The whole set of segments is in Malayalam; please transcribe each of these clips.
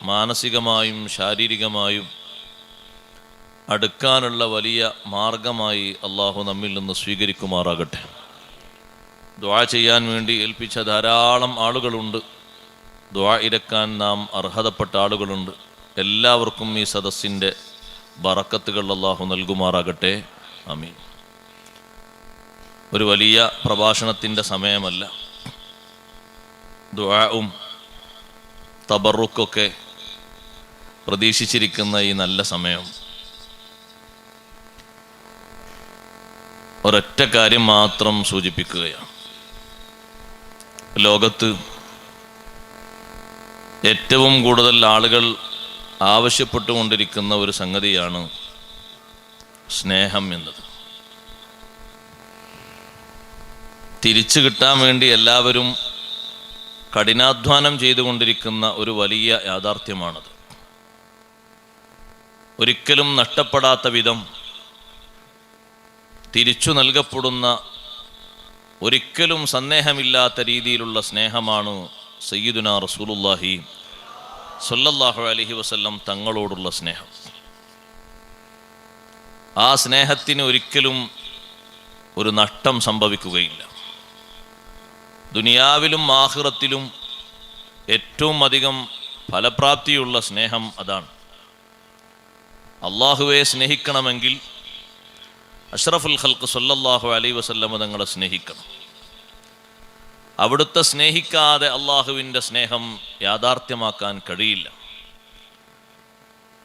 മാനസികമായും ശാരീരികമായും അടുക്കാനുള്ള വലിയ മാർഗമായി അള്ളാഹു നമ്മിൽ നിന്ന് സ്വീകരിക്കുമാറാകട്ടെ. ദുആ ചെയ്യാൻ വേണ്ടി ഏൽപ്പിച്ച ധാരാളം ആളുകളുണ്ട്. ദുആ ഇരക്കാൻ നാം അർഹതപ്പെട്ട ആളുകളുണ്ട്. എല്ലാവർക്കും ഈ സദസ്സിൻ്റെ ബറക്കത്തുകൾ അള്ളാഹു നൽകുമാറാകട്ടെ. ആമീൻ. ഒരു വലിയ പ്രഭാഷണത്തിൻ്റെ സമയമല്ല. ദുആഉം തബറുക്കൊക്കെ പ്രതീക്ഷിച്ചിരിക്കുന്ന ഈ നല്ല സമയം ഒരൊറ്റ കാര്യം മാത്രം സൂചിപ്പിക്കുകയാണ്. ലോകത്ത് ഏറ്റവും കൂടുതൽ ആളുകൾ ആവശ്യപ്പെട്ടുകൊണ്ടിരിക്കുന്ന ഒരു സംഗതിയാണ് സ്നേഹം എന്നത്. തിരിച്ചു കിട്ടാൻ വേണ്ടി എല്ലാവരും കഠിനാധ്വാനം ചെയ്തുകൊണ്ടിരിക്കുന്ന ഒരു വലിയ യാഥാർത്ഥ്യമാണത്. ഒരിക്കലും നഷ്ടപ്പെടാത്ത വിധം തിരിച്ചു നൽകപ്പെടുന്ന, ഒരിക്കലും സന്ദേഹമില്ലാത്ത രീതിയിലുള്ള സ്നേഹമാണ് സയ്യിദുനാ റസൂലുള്ളാഹി സ്വല്ലല്ലാഹു അലൈഹി വസല്ലം തങ്ങളോടുള്ള സ്നേഹം. ആ സ്നേഹത്തിന് ഒരിക്കലും ഒരു നഷ്ടം സംഭവിക്കുകയില്ല. ദുനിയാവിലും ആഖിറത്തിലും ഏറ്റവും അധികം ഫലപ്രാപ്തിയുള്ള സ്നേഹം അതാണ്. അള്ളാഹുവെ സ്നേഹിക്കണമെങ്കിൽ അഷ്റഫുൽ ഖൽഖ് സ്വല്ലല്ലാഹു അലൈഹി വസല്ലം തങ്ങളെ സ്നേഹിക്കണം. അവിടുത്തെ സ്നേഹിക്കാതെ അള്ളാഹുവിൻ്റെ സ്നേഹം യാഥാർത്ഥ്യമാക്കാൻ കഴിയില്ല.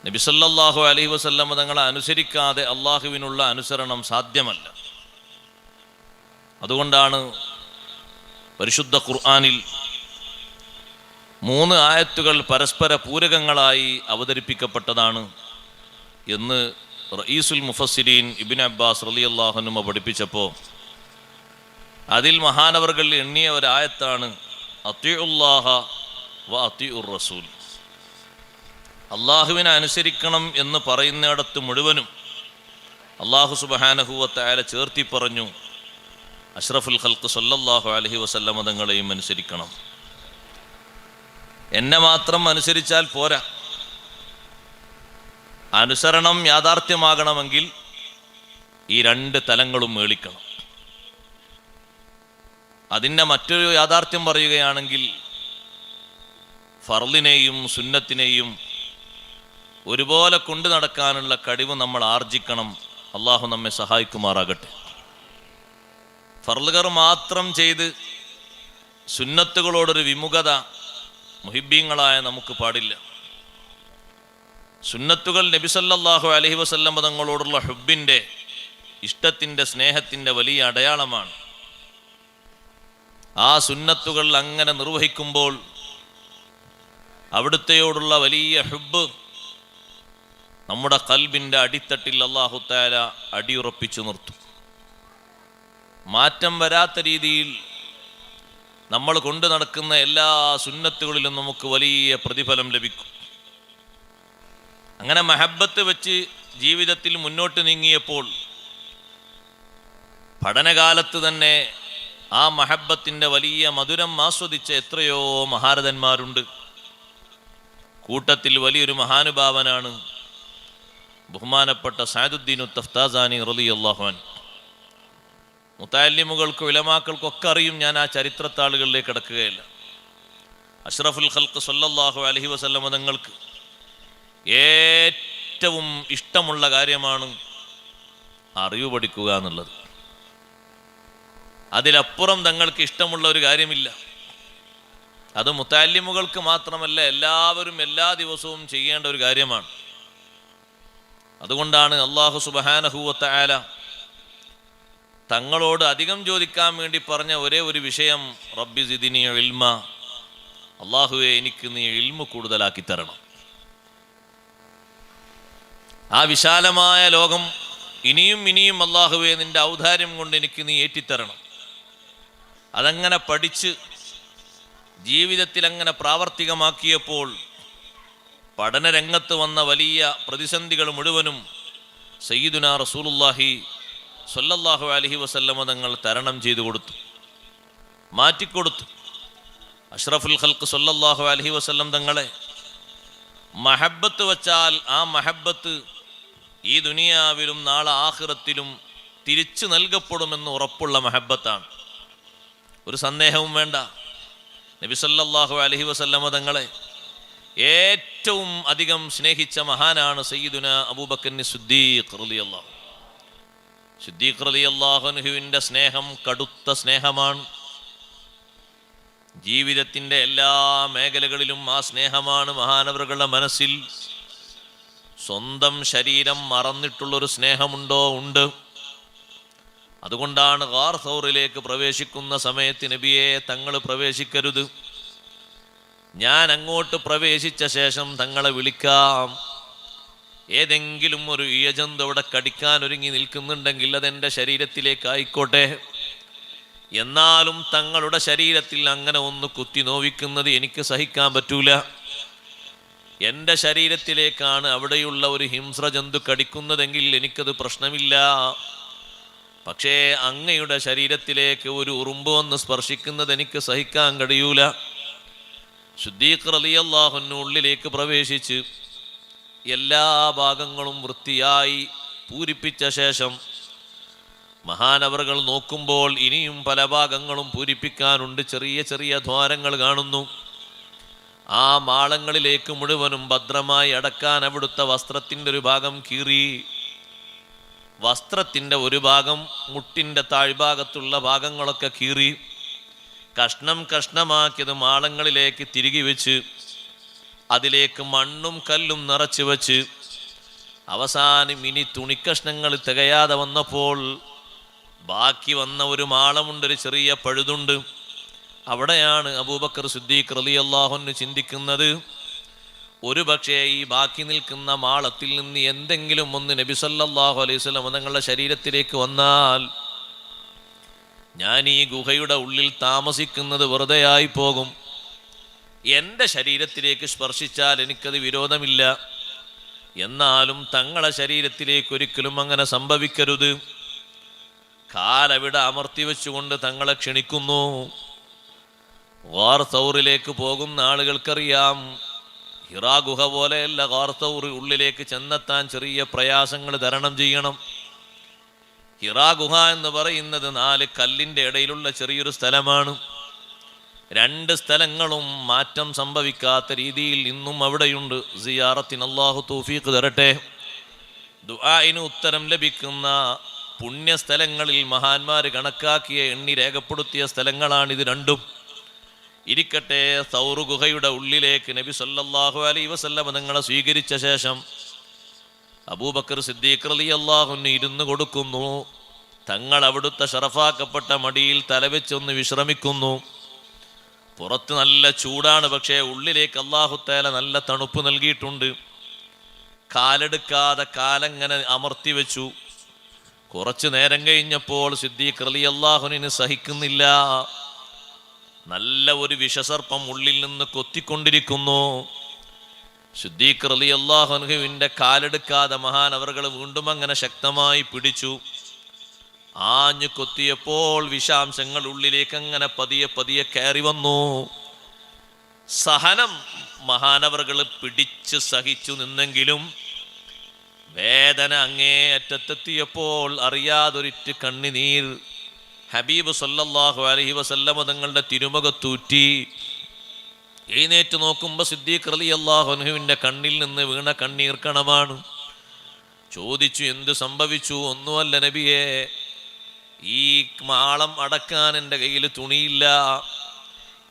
നബി സല്ലല്ലാഹു അലൈഹി വസല്ലം തങ്ങളെ അനുസരിക്കാതെ അള്ളാഹുവിനുള്ള അനുസരണം സാധ്യമല്ല. അതുകൊണ്ടാണ് പരിശുദ്ധ ഖുർആനിൽ 3 ആയത്തുകൾ പരസ്പര പൂരകങ്ങളായി അവതരിപ്പിക്കപ്പെട്ടതാണ് എന്ന് റഈസുൽ മുഫസ്സിരീൻ ഇബ്നു അബ്ബാസ് റളിയല്ലാഹു അൻഹു പഠിപ്പിച്ചപ്പോൾ അതിൽ മഹാനവർകൾ എണ്ണിയ ഒരായത്താണ് അത്തിഉല്ലാഹ വ അത്തിഉർ റസൂൽ. അള്ളാഹുവിനെ അനുസരിക്കണം എന്ന് പറയുന്നിടത്ത് മുഴുവനും അള്ളാഹു സുബ്ഹാനഹു വ തആല ചേർത്തി പറഞ്ഞു അഷ്റഫുൽ ഖൽഖ് സ്വല്ലല്ലാഹു അലൈഹി വസല്ലം തങ്ങളെയും അനുസരിക്കണം. എന്നെ മാത്രം അനുസരിച്ചാൽ പോരാ. അനുസരണം യാഥാർത്ഥ്യമാകണമെങ്കിൽ ഈ 2 തലങ്ങളും മേളിക്കണം. അതിൻ്റെ മറ്റൊരു യാഥാർത്ഥ്യം പറയുകയാണെങ്കിൽ ഫർളിനെയും സുന്നത്തിനെയും ഒരുപോലെ കൊണ്ടു നടക്കാനുള്ള കഴിവ് നമ്മൾ ആർജിക്കണം. അള്ളാഹു നമ്മെ സഹായിക്കുമാറാകട്ടെ. ഫർളുകൾ മാത്രം ചെയ്ത് സുന്നത്തുകളോടൊരു വിമുഖത മുഹിബ്ബീങ്ങളായ നമുക്ക് പാടില്ല. സുന്നത്തുകൾ നബി സല്ലല്ലാഹു അലൈഹി വസല്ലം തങ്ങളോടുള്ള ഹുബ്ബിൻ്റെ, ഇഷ്ടത്തിൻ്റെ, സ്നേഹത്തിൻ്റെ വലിയ അടയാളമാണ്. ആ സുന്നത്തുകൾ അങ്ങനെ നിർവഹിക്കുമ്പോൾ അവിടുത്തെയോടുള്ള വലിയ ഹുബ്ബ് നമ്മുടെ ഖൽബിൻ്റെ അടിത്തട്ടിൽ അല്ലാഹു തആല അടിയുറപ്പിച്ചു നിർത്തും. മാറ്റം വരാത്ത രീതിയിൽ നമ്മൾ കൊണ്ടു നടക്കുന്ന എല്ലാ സുന്നത്തുകളിലും നമുക്ക് വലിയ പ്രതിഫലം ലഭിക്കും. അങ്ങനെ മഹബ്ബത്ത് വെച്ച് ജീവിതത്തിൽ മുന്നോട്ട് നീങ്ങിയപ്പോൾ പഠനകാലത്ത് തന്നെ ആ മഹബ്ബത്തിൻ്റെ വലിയ മധുരം ആസ്വദിച്ച എത്രയോ മഹാരഥന്മാരുണ്ട്. കൂട്ടത്തിൽ വലിയൊരു മഹാനുഭാവനാണ് ബഹുമാനപ്പെട്ട സഅദുദ്ദീനു തഫ്താസാനി റളിയല്ലാഹു അൻഹു. മുതഅല്ലിമുകൾക്കും ഉലമാക്കൾക്കൊക്കെ അറിയും. ഞാൻ ആ ചരിത്രത്താളുകളിലേക്ക് കടക്കുകയില്ല. അഷ്റഫുൽ ഖൽഖ് സ്വല്ലല്ലാഹു അലൈഹി വസല്ലം തങ്ങൾക്ക് ഏറ്റവും ഇഷ്ടമുള്ള കാര്യമാണ് അറിവ് പഠിക്കുക എന്നുള്ളത്. അതിലപ്പുറം തങ്ങൾക്ക് ഇഷ്ടമുള്ള ഒരു കാര്യമില്ല. അത് മുതഅല്ലിമുകൾക്ക് മാത്രമല്ല, എല്ലാവരും എല്ലാ ദിവസവും ചെയ്യേണ്ട ഒരു കാര്യമാണ്. അതുകൊണ്ടാണ് അല്ലാഹു സുബ്ഹാനഹു വ തആല തങ്ങളോട് അധികം ചോദിക്കാൻ വേണ്ടി പറഞ്ഞ ഒരേ ഒരു വിഷയം റബ്ബി സിദ്നി ഇൽമ, അല്ലാഹുവേ എനിക്ക് നീ ഇൽമു കൂടുതലാക്കി തരണം. ആ വിശാലമായ ലോകം ഇനിയും ഇനിയും അല്ലാഹുവേ നിന്റെ ഔദാര്യം കൊണ്ട് എനിക്ക് നീ ഏറ്റിത്തരണം. അതങ്ങനെ പഠിച്ച് ജീവിതത്തിൽ അങ്ങനെ പ്രാവർത്തികമാക്കിയപ്പോൾ പഠനരംഗത്ത് വന്ന വലിയ പ്രതിസന്ധികൾ മുഴുവനും സയ്യിദുനാ റസൂലുള്ളാഹി സ്വല്ലല്ലാഹു അലൈഹി വസല്ലമ തങ്ങൾ തരണം ചെയ്തു കൊടുത്തു, മാറ്റിക്കൊടുത്തു. അഷ്റഫുൽ ഖൽഖ് സ്വല്ലല്ലാഹു അലൈഹി വസല്ലം തങ്ങളെ മഹബത്ത് വച്ചാൽ ആ മഹബത്ത് ഈ ദുനിയാവിലും നാളെ ആഖിറത്തിലും തിരിച്ചു നൽകപ്പെടുമെന്ന് ഉറപ്പുള്ള മഹബത്താണ്. ഒരു സന്ദേഹവും വേണ്ട. നബി സല്ലല്ലാഹു അലൈഹി വസല്ലമ തങ്ങളെ ഏറ്റവും അധികം സ്നേഹിച്ച മഹാനാണ് സയ്യിദുന അബൂബക്കർ സിദ്ദീഖ് റളിയല്ലാഹു. സിദ്ദീഖ് റളിയല്ലാഹു അൻഹുവിൻ്റെ സ്നേഹം കടുത്ത സ്നേഹമാണ്. ജീവിതത്തിൻ്റെ എല്ലാ മേഖലകളിലും ആ സ്നേഹമാണ് മഹാനവറുകളുടെ മനസ്സിൽ. സ്വന്തം ശരീരം മറന്നിട്ടുള്ളൊരു സ്നേഹമുണ്ടോ? ഉണ്ട്. അതുകൊണ്ടാണ് ഗാർ സൗറിലേക്ക് പ്രവേശിക്കുന്ന സമയത്ത് നബിയെ തങ്ങൾ പ്രവേശിക്കരുത്, ഞാൻ അങ്ങോട്ട് പ്രവേശിച്ച ശേഷം തങ്ങളെ വിളിക്കാം. ഏതെങ്കിലും ഒരു ഇഴജന്തു അവിടെ കടിക്കാൻ ഒരുങ്ങി നിൽക്കുന്നുണ്ടെങ്കിൽ അതെൻ്റെ ശരീരത്തിലേക്ക് ആയിക്കോട്ടെ, എന്നാലും തങ്ങളുടെ ശരീരത്തിൽ അങ്ങനെ ഒന്ന് കുത്തി നോവിക്കുന്നത് എനിക്ക് സഹിക്കാൻ പറ്റൂല. എൻ്റെ ശരീരത്തിലേക്കാണ് അവിടെയുള്ള ഒരു ഹിംസ്ര ജന്തു കടിക്കുന്നതെങ്കിൽ എനിക്കത് പ്രശ്നമില്ല. പക്ഷേ അങ്ങയുടെ ശരീരത്തിലേക്ക് ഒരു ഉറുമ്പ് വന്ന് സ്പർശിക്കുന്നത് എനിക്ക് സഹിക്കാൻ കഴിയൂല. സിദ്ദീഖ് റളിയല്ലാഹു അൻഹു ഉള്ളിലേക്ക് പ്രവേശിച്ച് എല്ലാ ഭാഗങ്ങളും വൃത്തിയായി പൂരിപ്പിച്ച ശേഷം മഹാനവറുകൾ നോക്കുമ്പോൾ ഇനിയും പല ഭാഗങ്ങളും പൂരിപ്പിക്കാനുണ്ട്. ചെറിയ ചെറിയ ദ്വാരങ്ങൾ കാണുന്നു. ആ മാളങ്ങളിലേക്ക് മുഴുവനും ഭദ്രമായി അടക്കാൻ അവിടുത്തെ വസ്ത്രത്തിൻ്റെ ഒരു ഭാഗം കീറി. വസ്ത്രത്തിൻ്റെ ഒരു ഭാഗം, മുട്ടിൻ്റെ താഴ്ഭാഗത്തുള്ള ഭാഗങ്ങളൊക്കെ കീറി കഷ്ണം കഷ്ണമാക്കിയത് മാളങ്ങളിലേക്ക് തിരികെ വെച്ച് അതിലേക്ക് മണ്ണും കല്ലും നിറച്ച് വെച്ച് അവസാനം ഇനി തുണിക്കഷ്ണങ്ങൾ തികയാതെ വന്നപ്പോൾ ബാക്കി വന്ന ഒരു മാളമുണ്ട്, ഒരു ചെറിയ പഴുതുണ്ട്. അവിടെയാണ് അബൂബക്കർ സിദ്ദീഖ് റളിയല്ലാഹു അൻഹു ചിന്തിക്കുന്നത്, ഒരു പക്ഷേ ഈ ബാക്കി നിൽക്കുന്ന മാളത്തിൽ നിന്ന് എന്തെങ്കിലും ഒന്ന് നബി സല്ലല്ലാഹു അലൈഹി വസല്ലം തങ്ങളുടെ ശരീരത്തിലേക്ക് വന്നാൽ ഞാൻ ഈ ഗുഹയുടെ ഉള്ളിൽ താമസിക്കുന്നത് വെറുതെയായി പോകും. എൻ്റെ ശരീരത്തിലേക്ക് സ്പർശിച്ചാൽ എനിക്കത് വിരോധമില്ല, എന്നാലും തങ്ങളെ ശരീരത്തിലേക്ക് ഒരിക്കലും അങ്ങനെ സംഭവിക്കരുത്. കാലവിടെ അമർത്തി വെച്ചുകൊണ്ട് തങ്ങളെ ക്ഷണിക്കുന്നു. ഗാർ സൗറിലേക്ക് പോകുന്ന ആളുകൾക്കറിയാം, ഹിറാ ഗുഹ പോലെയല്ല ഗാർ സൗർ. ഉള്ളിലേക്ക് ചെന്നെത്താൻ ചെറിയ പ്രയാസങ്ങൾ തരണം ചെയ്യണം. ഹിറാ ഗുഹ എന്ന് പറയുന്നത് 4 കല്ലിൻ്റെ ഇടയിലുള്ള ചെറിയൊരു സ്ഥലമാണ്. 2 സ്ഥലങ്ങളും മാറ്റം സംഭവിക്കാത്ത രീതിയിൽ ഇന്നും അവിടെയുണ്ട്. സിയാറത്തിന് അല്ലാഹു തൗഫീഖ് തരട്ടെ. ദുആഇന് ഉത്തരം ലഭിക്കുന്ന പുണ്യസ്ഥലങ്ങളിൽ മഹാന്മാർ കണക്കാക്കിയ എണ്ണി രേഖപ്പെടുത്തിയ സ്ഥലങ്ങളാണിത് രണ്ടും. ഇരിക്കട്ടെ, സൗർ ഗുഹയുടെ ഉള്ളിലേക്ക് നബി സല്ലല്ലാഹു അലൈഹി വസല്ലം തങ്ങളെ സ്വീകരിച്ച ശേഷം അബൂബക്കർ സിദ്ദീഖ് റളിയല്ലാഹു അൻഹു ഇരുന്ന് കൊടുക്കുന്നു. തങ്ങൾ അവിടുത്തെ ഷറഫാക്കപ്പെട്ട മടിയിൽ തലവെച്ചൊന്ന് വിശ്രമിക്കുന്നു. പുറത്ത് നല്ല ചൂടാണ്, പക്ഷേ ഉള്ളിലേക്ക് അല്ലാഹു തആല നല്ല തണുപ്പ് നൽകിയിട്ടുണ്ട്. കാലെടുക്കാതെ കാലങ്ങനെ അമർത്തി വെച്ചു. കുറച്ചു നേരം കഴിഞ്ഞപ്പോൾ സിദ്ദീഖ് റളിയല്ലാഹു അൻഹു സഹിക്കുന്നില്ല. നല്ല ഒരു വിഷസർപ്പം ഉള്ളിൽ നിന്ന് കൊത്തിക്കൊണ്ടിരിക്കുന്നു. സിദ്ദീഖ് റളിയല്ലാഹു അൻഹുവിൻ്റെ കാലെടുക്കാതെ മഹാനവറുകൾ വീണ്ടും അങ്ങനെ ശക്തമായി പിടിച്ചു. ആഞ്ഞു കൊത്തിയപ്പോൾ വിഷാംശങ്ങൾ ഉള്ളിലേക്ക് അങ്ങനെ പതിയെ പതിയെ കയറി വന്നു. സഹനം മഹാനവറുകൾ പിടിച്ച് സഹിച്ചു നിന്നെങ്കിലും വേദന അങ്ങേ അറ്റത്തെത്തിയപ്പോൾ അറിയാതൊരിറ്റ് കണ്ണുനീർ ഹബീബ് സല്ലല്ലാഹു അലൈഹി വസല്ലം തങ്ങളുടെ തിരുമുഖത്തൂറ്റി. എഴുന്നേറ്റ് നോക്കുമ്പോൾ സിദ്ദീഖ് റളിയല്ലാഹു അൻഹുവിൻ്റെ കണ്ണിൽ നിന്ന് വീണ കണ്ണീർ കണമാണ്. ചോദിച്ചു, എന്ത് സംഭവിച്ചു? ഒന്നുമല്ല നബിയെ, ഈ മാളം അടക്കാൻ എൻ്റെ കയ്യിൽ തുണിയില്ല.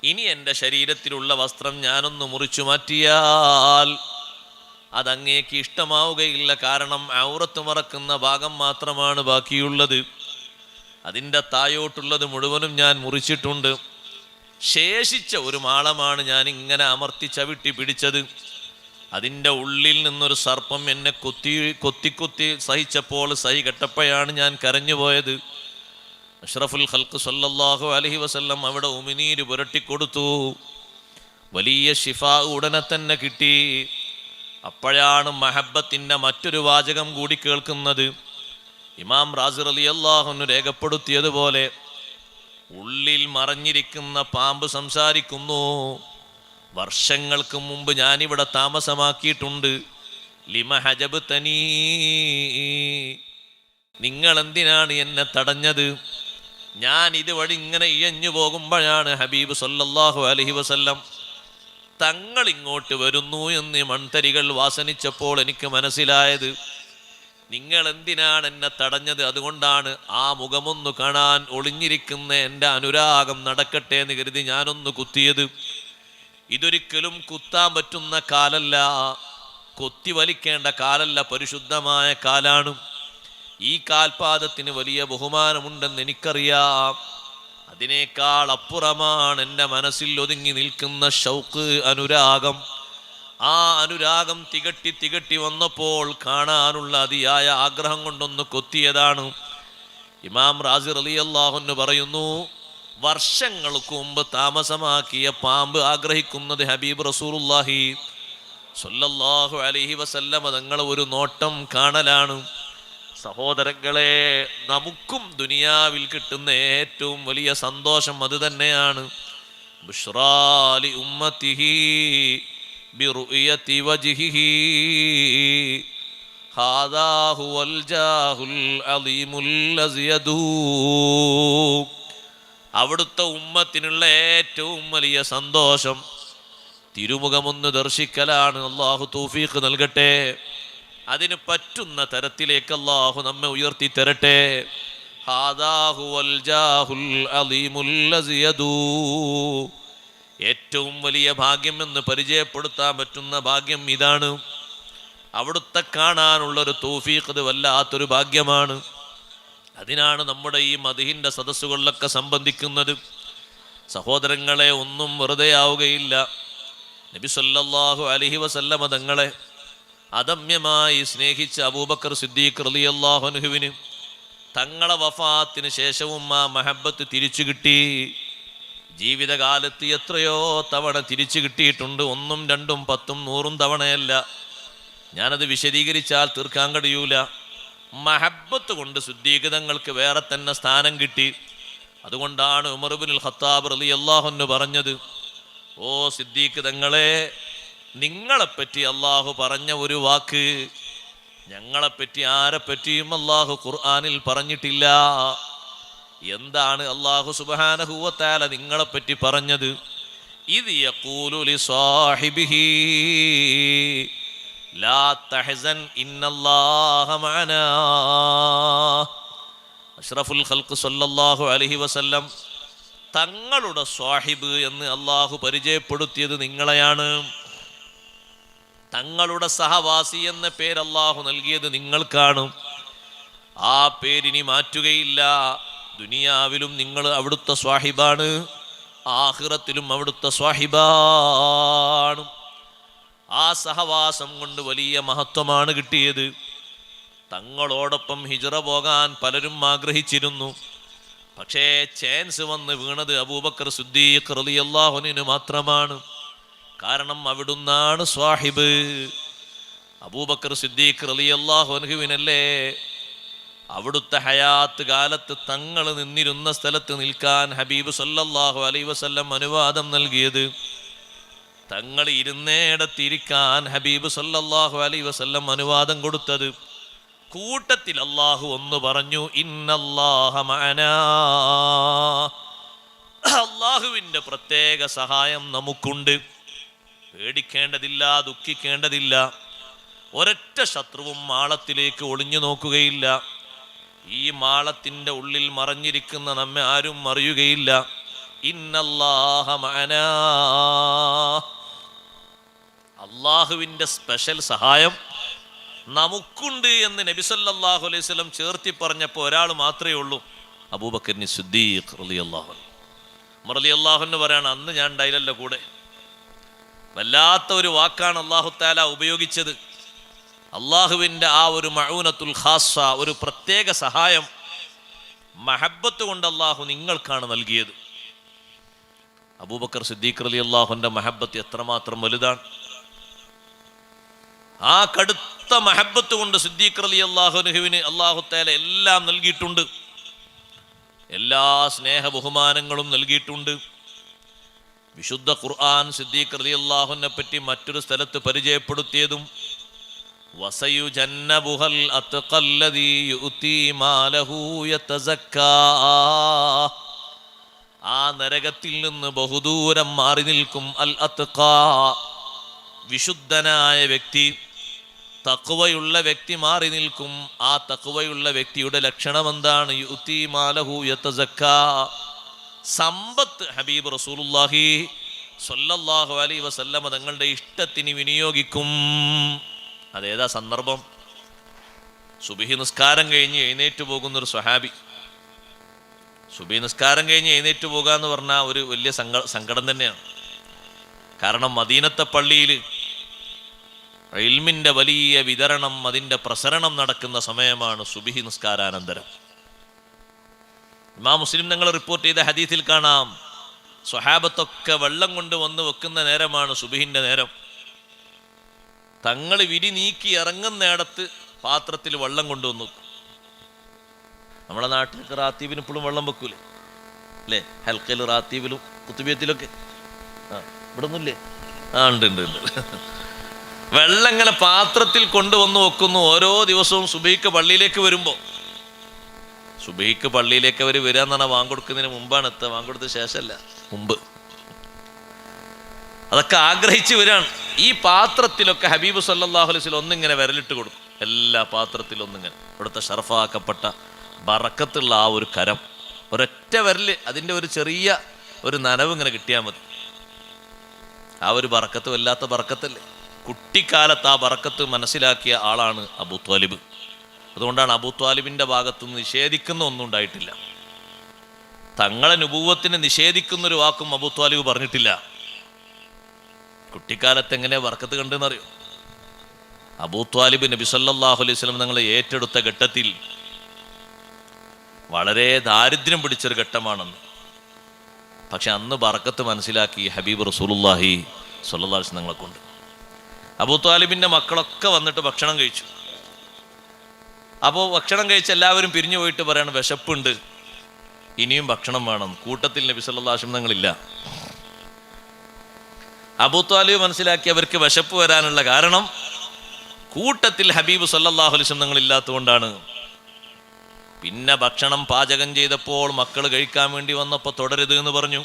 ഇനി എൻ്റെ ശരീരത്തിലുള്ള വസ്ത്രം ഞാനൊന്ന് മുറിച്ചു മാറ്റിയാൽ അതങ്ങേക്ക് ഇഷ്ടമാവുകയില്ല. കാരണം ഔറത്ത് മറക്കുന്ന ഭാഗം മാത്രമാണ് ബാക്കിയുള്ളത്. അതിൻ്റെ തായോട്ടുള്ളത് മുഴുവനും ഞാൻ മുറിച്ചിട്ടുണ്ട്. ശേഷിച്ച ഒരു മാളമാണ് ഞാൻ ഇങ്ങനെ അമർത്തി ചവിട്ടി പിടിച്ചത്. അതിൻ്റെ ഉള്ളിൽ നിന്നൊരു സർപ്പം എന്നെ കൊത്തി സഹിച്ചപ്പോൾ സഹി കെട്ടപ്പോഴാണ് ഞാൻ കരഞ്ഞുപോയത്. അഷ്റഫുൽ ഖൽഖ് സല്ലല്ലാഹു അലൈഹി വസല്ലം അവിടെ ഉമിനീര് പുരട്ടിക്കൊടുത്തു. വലിയ ശിഫാ ഉടനെ തന്നെ കിട്ടി. അപ്പോഴാണ് മഹബത്തിൻ്റെ മറ്റൊരു വാചകം കൂടി കേൾക്കുന്നത്. ഇമാം റാസി റളിയല്ലാഹു അൻഹു രേഖപ്പെടുത്തിയതുപോലെ ഉള്ളിൽ മറഞ്ഞിരിക്കുന്ന പാമ്പ് സംസാരിക്കുന്നു. വർഷങ്ങൾക്ക് മുമ്പ് ഞാനിവിടെ താമസമാക്കിയിട്ടുണ്ട്. ലിമ ഹജബ്തനീ, നിങ്ങൾ എന്തിനാണ് എന്നെ തടഞ്ഞത്? ഞാൻ ഇതുവഴി ഇങ്ങനെ ഇഴഞ്ഞു പോകുമ്പോഴാണ് ഹബീബ് സല്ലല്ലാഹു അലൈഹി വസല്ലം തങ്ങൾ ഇങ്ങോട്ട് വരുന്നു എന്ന് മൺതരികൾ വാസനിച്ചപ്പോൾ എനിക്ക് മനസ്സിലായത്, നിങ്ങൾ എന്തിനാണ് എന്നെ തടഞ്ഞത്? അതുകൊണ്ടാണ് ആ മുഖമൊന്നു കാണാൻ ഒളിഞ്ഞിരിക്കുന്ന എൻ്റെ അനുരാഗം നടക്കട്ടെ എന്ന് കരുതി ഞാനൊന്ന് കുത്തിയത്. ഇതൊരിക്കലും കുത്താൻ പറ്റുന്ന കാലല്ല, കൊത്തി വലിക്കേണ്ട കാലല്ല, പരിശുദ്ധമായ കാലാണ്. ഈ കാൽപാദത്തിന് വലിയ ബഹുമാനമുണ്ടെന്ന് എനിക്കറിയാം. അതിനേക്കാൾ അപ്പുറമാണ് എൻ്റെ മനസ്സിൽ ഒതുങ്ങി നിൽക്കുന്ന ഷൗക്ക്, അനുരാഗം. ആ അനുരാഗം തികട്ടി വന്നപ്പോൾ കാണാനുള്ള അതിയായ ആഗ്രഹം കൊണ്ടൊന്ന് കൊത്തിയതാണ്. ഇമാം റാസി റളിയല്ലാഹു അൻഹു പറയുന്നു, വർഷങ്ങൾക്ക് മുമ്പ് താമസമാക്കിയ പാമ്പ് ആഗ്രഹിക്കുന്നത് ഹബീബ് റസൂലുള്ളാഹി സ്വല്ലല്ലാഹു അലൈഹി വസല്ലമ തങ്ങളെ ഒരു നോട്ടം കാണലാണ്. സഹോദരങ്ങളെ, നമുക്കും ദുനിയാവിൽ കിട്ടുന്ന ഏറ്റവും വലിയ സന്തോഷം അത് തന്നെയാണ്. ബുശ്റാലി ഉമ്മത്തിഹി ബിറുയതി വജ്ഹിഹി ഹാദാ ഹുവൽ ജാഹുൽ അലീമുൽ അസ്യദു. അവിടുത്തെ ഉമ്മത്തിനുള്ള ഏറ്റവും വലിയ സന്തോഷം തിരുമുഖമൊന്ന് ദർശിക്കലാണ്. അല്ലാഹു തൗഫീഖ് നൽകട്ടെ. അതിന് പറ്റുന്ന തരത്തിലേക്ക് അല്ലാഹു നമ്മെ ഉയർത്തി തരട്ടെ. ഹാദാ ഹുവൽ ജാഹുൽ അലീമുൽ അസ്യദു. ഏറ്റവും വലിയ ഭാഗ്യം എന്ന് പരിചയപ്പെടുത്താൻ പറ്റുന്ന ഭാഗ്യം ഇതാണ്. അവിടുത്തെ കാണാനുള്ളൊരു തൗഫീഖ്, ഇത് വല്ലാത്തൊരു ഭാഗ്യമാണ്. അതിനാണ് നമ്മുടെ ഈ മദ്ഹിന്റെ സദസ്സുകളിലൊക്കെ സംബന്ധിക്കുന്നത്. സഹോദരങ്ങളെ, ഒന്നും വെറുതെ ആവുകയില്ല. നബി സല്ലല്ലാഹു അലൈഹി വസല്ലമ തങ്ങളെ അദമ്യമായി സ്നേഹിച്ച അബൂബക്കർ സിദ്ദീഖ് റളിയല്ലാഹു അൻഹുവിന് തങ്ങളെ വഫാത്തിന് ശേഷവും ആ മഹബത്ത് തിരിച്ചു കിട്ടി. ജീവിതകാലത്ത് എത്രയോ തവണ തിരിച്ചു കിട്ടിയിട്ടുണ്ട്. 1, 2, 10, 100 തവണയല്ല. ഞാനത് വിശദീകരിച്ചാൽ തീർക്കാൻ കഴിയൂല. മഹബത്ത് കൊണ്ട് സിദ്ദീഖ് തങ്ങൾക്ക് വേറെ തന്നെ സ്ഥാനം കിട്ടി. അതുകൊണ്ടാണ് ഉമർ ഇബ്നുൽ ഖത്താബ് റളിയല്ലാഹു അൻഹു പറഞ്ഞത്, ഓ സിദ്ദീഖ് തങ്ങളെ, നിങ്ങളെപ്പറ്റി അള്ളാഹു പറഞ്ഞ ഒരു വാക്ക് ഞങ്ങളെപ്പറ്റി ആരെപ്പറ്റിയും അള്ളാഹു ഖുർആനിൽ പറഞ്ഞിട്ടില്ല. എന്താണ് അള്ളാഹു സുബ്ഹാനഹു വ തആല നിങ്ങളെപ്പറ്റി പറഞ്ഞത്? ഇദ് യഖൂലു ലിസാഹിബിഹി ലാ തഹ്സൻ ഇന്നല്ലാഹ മഅനാ. അഷ്റഫുൽ ഖൽഖ് സല്ലല്ലാഹു അലൈഹി വസല്ലം തങ്ങളുടെ സ്വാഹിബ് എന്ന് അള്ളാഹു പരിചയപ്പെടുത്തിയത് നിങ്ങളെയാണ്. തങ്ങളുടെ സഹവാസി എന്ന പേര് അള്ളാഹു നൽകിയത് നിങ്ങൾക്കാണ്. ആ പേരിനി മാറ്റുകയില്ല. ദുനിയാവിലും നിങ്ങൾ അവിടുത്തെ സ്വാഹിബാണ്, ആഖിറത്തിലും അവിടുത്തെ സ്വാഹിബാണ്. ആ സഹവാസം കൊണ്ട് വലിയ മഹത്വമാണ് കിട്ടിയത്. തങ്ങളോടൊപ്പം ഹിജ്റ പോകാൻ പലരും ആഗ്രഹിച്ചിരുന്നു. പക്ഷേ ചാൻസ് വന്ന് വീണത് അബൂബക്കർ സിദ്ദീഖ് റളിയല്ലാഹു അൻഹു മാത്രമാണ്. കാരണം അവിടുന്നാണ് സ്വാഹിബ്. അബൂബക്കർ സിദ്ദീഖ് റളിയല്ലാഹു അൻഹുവിനല്ലേ അവിടുത്തെ ഹയാത്ത് കാലത്ത് തങ്ങൾ നിന്നിരുന്ന സ്ഥലത്ത് നിൽക്കാൻ ഹബീബ് സല്ലല്ലാഹു അലൈഹി വസല്ലം അനുവാദം നൽകിയത്. തങ്ങൾ ഇരുന്നേടത്തിരിക്കാൻ ഹബീബ് സല്ലല്ലാഹു അലൈഹി വസല്ലം അനുവാദം കൊടുത്തത്. കൂട്ടത്തിൽ അള്ളാഹു ഒന്ന് പറഞ്ഞു, ഇന്നല്ലാഹ മഅനാ. അള്ളാഹുവിൻ്റെ പ്രത്യേക സഹായം നമുക്കുണ്ട്. പേടിക്കേണ്ടതില്ല, ദുഃഖിക്കേണ്ടതില്ല. ഒരൊറ്റ ശത്രുവും മാളത്തിലേക്ക് ഒളിഞ്ഞു നോക്കുകയില്ല. ഈ മാളത്തിൻ്റെ ഉള്ളിൽ മറഞ്ഞിരിക്കുന്ന നമ്മെ ആരും അറിയുകയില്ല. ഇന്നല്ലാഹ മഅനാ. അള്ളാഹുവിൻ്റെ സ്പെഷ്യൽ സഹായം നമുക്കുണ്ട് എന്ന് നബി സല്ലല്ലാഹു അലൈഹി വസല്ലം ചേർത്തി പറഞ്ഞപ്പോൾ ഒരാൾ മാത്രമേ ഉള്ളൂ, അബൂബക്കർ സിദ്ദീഖ് റളിയല്ലാഹു അൻഹു. ഉമർ റളിയല്ലാഹു അൻഹു പറയാണ്, അന്ന് ഞാൻ ഉണ്ടായില്ലല്ലോ കൂടെ. വല്ലാത്ത ഒരു വാക്കാണ് അല്ലാഹു തആല ഉപയോഗിച്ചത്. അള്ളാഹുവിൻ്റെ ആ ഒരു മഊനത്തുൽ ഖാസ്സ, ഒരു പ്രത്യേക സഹായം മഹബത്ത് കൊണ്ട് അള്ളാഹു നിങ്ങൾക്കാണ് നൽകിയത്. അബൂബക്കർ സിദ്ദീഖ് റളിയല്ലാഹുവിൻ്റെ മഹബത്ത് എത്രമാത്രം വലുതാണ്. ആ കടുത്ത മഹബത്ത് കൊണ്ട് സിദ്ദീഖ് റളിയല്ലാഹു അൻഹുവിന് അല്ലാഹു തആല എല്ലാം നൽകിയിട്ടുണ്ട്. എല്ലാ സ്നേഹ ബഹുമാനങ്ങളും നൽകിയിട്ടുണ്ട്. വിശുദ്ധ ഖുർആൻ സിദ്ദീഖ് റളിയല്ലാഹുവിനെ പറ്റി മറ്റൊരു സ്ഥലത്ത് പരിചയപ്പെടുത്തിയതും വസയുജന്നബുഹൽ അത്ഖല്ലദീ യുഅ്തി മാലഹു യതസക്കാ, ആ നരകത്തിൽ നിന്ന് ബഹുദൂരം മാറി നിൽക്കും അൽ അത്ഖാ, വിശുദ്ധനായ വ്യക്തി, തഖ്വയുള്ള വ്യക്തി മാറി നിൽക്കും. ആ തഖ്വയുള്ള വ്യക്തിയുടെ ലക്ഷണം എന്താണ്? യുഅ്തി മാലഹു യതസക്കാ, സമ്പത്ത് ഹബീബ് റസൂലുള്ളാഹി സ്വല്ലല്ലാഹു അലൈഹി വസല്ലമ തങ്ങളുടെ ഇഷ്ടത്തിന് വിനിയോഗിക്കും. അതേതാ സന്ദർഭം? സുബ്ഹി നിസ്കാരം കഴിഞ്ഞ് എഴുന്നേറ്റ് പോകുന്നൊരു സ്വഹാബി. സുബ്ഹി നിസ്കാരം കഴിഞ്ഞ് എഴുന്നേറ്റ് പോകുക എന്ന് പറഞ്ഞാൽ ഒരു വലിയ സങ്കടം തന്നെയാണ്. കാരണം മദീനത്തെ പള്ളിയിൽ ഇൽമിന്റെ വലിയ വിതരണം, അതിൻ്റെ പ്രസരണം നടക്കുന്ന സമയമാണ് സുബ്ഹി നിസ്കാരാനന്തരം. ഇമാം മുസ്ലിം തങ്ങൾ റിപ്പോർട്ട് ചെയ്ത ഹദീസിൽ കാണാം, സ്വഹാബത്തൊക്കെ വെള്ളം കൊണ്ട് വന്ന് വെക്കുന്ന നേരമാണ് സുബ്ഹിന്റെ നേരം. തങ്ങൾ വിരി നീക്കി ഇറങ്ങുന്നിടത്ത് പാത്രത്തിൽ വെള്ളം കൊണ്ടുവന്നു. നമ്മളെ നാട്ടിലൊക്കെ റാത്തീബിന് ഇപ്പോഴും വെള്ളം വെക്കൂലേ അല്ലേ? ഹൽക്കയിൽ, റാത്തീബിലും കുത്തുബിയത്തിലൊക്കെ. ഇവിടെ ഒന്നുമില്ലേ? ഉണ്ട് ഉണ്ട് ഉണ്ട്. വെള്ളം ഇങ്ങനെ പാത്രത്തിൽ കൊണ്ടുവന്ന് വെക്കുന്നു. ഓരോ ദിവസവും സുബഹിക്ക് പള്ളിയിലേക്ക് വരുമ്പോൾ, സുബഹിക്ക് പള്ളിയിലേക്ക് അവർ വരിക എന്ന് പറഞ്ഞാൽ വാങ്കൊടുക്കുന്നതിന് മുമ്പാണ് എത്തുക, വാങ്കൊടുത്ത ശേഷമല്ല, മുമ്പ്. അതൊക്കെ ആഗ്രഹിച്ച് വരികയാണ്. ഈ പാത്രത്തിലൊക്കെ ഹബീബ് സല്ലല്ലാഹു അലൈഹി വസല്ലം ഒന്നിങ്ങനെ വിരലിട്ട് കൊടുക്കും. എല്ലാ പാത്രത്തിലും ഒന്നിങ്ങനെ ഇവിടുത്തെ ഷറഫാക്കപ്പെട്ട ബറക്കത്തുള്ള ആ ഒരു കരം, ഒരൊറ്റ വിരല്, അതിൻ്റെ ഒരു ചെറിയ ഒരു നനവ് ഇങ്ങനെ കിട്ടിയാൽ മതി. ആ ഒരു ബറക്കത്ത് വല്ലാത്ത ബറക്കത്തല്ലേ. കുട്ടിക്കാലത്ത് ആ ബറക്കത്ത് മനസ്സിലാക്കിയ ആളാണ് അബൂ ത്വാലിബ്. അതുകൊണ്ടാണ് അബൂ ത്വാലിബിൻ്റെ ഭാഗത്തുനിന്ന് നിഷേധിക്കുന്ന ഒന്നും ഉണ്ടായിട്ടില്ല. തങ്ങളെ നുബുവത്തിനെ നിഷേധിക്കുന്നൊരു വാക്കും അബൂ ത്വാലിബ് പറഞ്ഞിട്ടില്ല. കുട്ടിക്കാലത്ത് എങ്ങനെ ബറക്കത്ത് കണ്ടെന്നറിയോ? അബൂ ത്വാലിബ് നബി സല്ലല്ലാഹു അലൈഹി വസല്ലം തങ്ങളെ ഏറ്റെടുത്ത ഘട്ടത്തിൽ വളരെ ദാരിദ്ര്യം പിടിച്ചൊരു ഘട്ടമാണെന്ന്. പക്ഷെ അന്ന് ബറക്കത്ത് മനസ്സിലാക്കി ഹബീബ് റസൂലുള്ളാഹി സ്വല്ലല്ലാഹു അലൈഹി വസല്ലം തങ്ങളെ കൊണ്ട്. അബൂ ത്വാലിബിൻ്റെ മക്കളൊക്കെ വന്നിട്ട് ഭക്ഷണം കഴിച്ചു. അപ്പോൾ ഭക്ഷണം കഴിച്ച് എല്ലാവരും പിരിഞ്ഞു പോയിട്ട് പറയാണ്, വിശപ്പുണ്ട്, ഇനിയും ഭക്ഷണം വേണം. കൂട്ടത്തിൽ നബി സല്ലല്ലാഹു അലൈഹി വസല്ലം തങ്ങളില്ല. അബൂ ത്വാലിബ് മനസ്സിലാക്കി അവർക്ക് വിശപ്പ് വരാനുള്ള കാരണം കൂട്ടത്തിൽ ഹബീബ് സല്ലല്ലാഹു അലൈഹി വസല്ലം തങ്ങളില്ലാത്തതുകൊണ്ടാണ്. പിന്നെ ഭക്ഷണം പാചകം ചെയ്തപ്പോൾ മക്കൾ കഴിക്കാൻ വേണ്ടി വന്നപ്പോൾ തുടരുത് എന്ന് പറഞ്ഞു,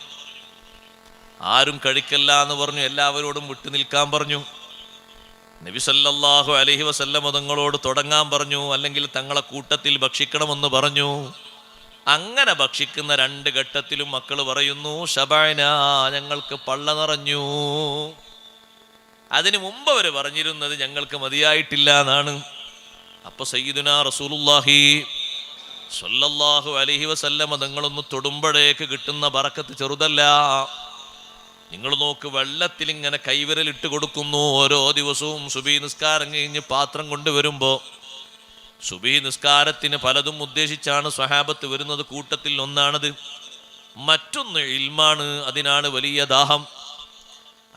ആരും കഴിക്കല്ല എന്ന് പറഞ്ഞു, എല്ലാവരോടും വിട്ടു നിൽക്കാൻ പറഞ്ഞു. നബി സല്ലല്ലാഹു അലൈഹി വസല്ലം തങ്ങളോട് തുടങ്ങാൻ പറഞ്ഞു, അല്ലെങ്കിൽ തങ്ങളെ കൂട്ടത്തിൽ ഭക്ഷിക്കണമെന്ന് പറഞ്ഞു. അങ്ങനെ ഭക്ഷിക്കുന്ന രണ്ട് ഘട്ടത്തിലും മക്കൾ പറയുന്നു, ശബഅന, ഞങ്ങൾക്ക് പള്ള നിറഞ്ഞു. അതിനു മുമ്പ് അവർ പറഞ്ഞിരുന്നത് ഞങ്ങൾക്ക് മതിയായിട്ടില്ല എന്നാണ്. അപ്പൊ സയ്യിദുനാ റസൂലുള്ളാഹി സ്വല്ലല്ലാഹു അലൈഹി വസല്ലം തങ്ങളൊന്ന് തൊടുമ്പോഴേക്ക് കിട്ടുന്ന ബറക്കത്ത് ചെറുതല്ല. നിങ്ങൾ നോക്ക്, വെള്ളത്തിൽ ഇങ്ങനെ കൈവിരലിട്ട് കൊടുക്കുന്നു. ഓരോ ദിവസവും സുബഹി നിസ്കാരം കഴിഞ്ഞ് പാത്രം കൊണ്ടുവരുമ്പോൾ, സുബഹി നിസ്കാരത്തിന് പലതും ഉദ്ദേശിച്ചാണ് സ്വഹാബത്ത് വരുന്നത്. കൂട്ടത്തിൽ ഒന്നാണത്. മറ്റൊന്ന് ഇൽമാണ്, അതിനാണ് വലിയ ദാഹം.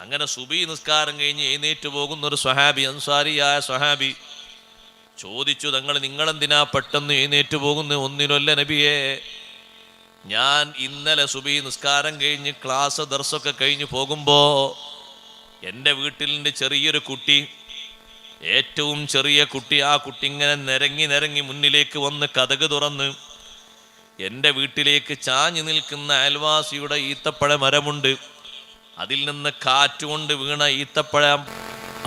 അങ്ങനെ സുബഹി നിസ്കാരം കഴിഞ്ഞ് എഴുന്നേറ്റ് പോകുന്നൊരു സ്വഹാബി, അൻസാരിയായ സ്വഹാബി ചോദിച്ചു, നിങ്ങളെന്തിനാ പെട്ടെന്ന് എഴുന്നേറ്റ് പോകുന്നു? ഒന്നിനല്ല നബിയേ, ഞാൻ ഇന്നലെ സുബഹി നിസ്കാരം കഴിഞ്ഞ് ക്ലാസ് ദർസൊക്കെ കഴിഞ്ഞ് പോകുമ്പോൾ എൻ്റെ വീട്ടിലിൻ്റെ ചെറിയൊരു കുട്ടി, ഏറ്റവും ചെറിയ കുട്ടി, ആ കുട്ടി ഇങ്ങനെ നിരങ്ങി മുന്നിലേക്ക് വന്ന് കതക് തുറന്ന് എൻ്റെ വീട്ടിലേക്ക് ചാഞ്ഞു നിൽക്കുന്ന അയൽവാസിയുടെ ഈത്തപ്പഴ മരമുണ്ട്, അതിൽ നിന്ന് കാറ്റുകൊണ്ട് വീണ ഈത്തപ്പഴം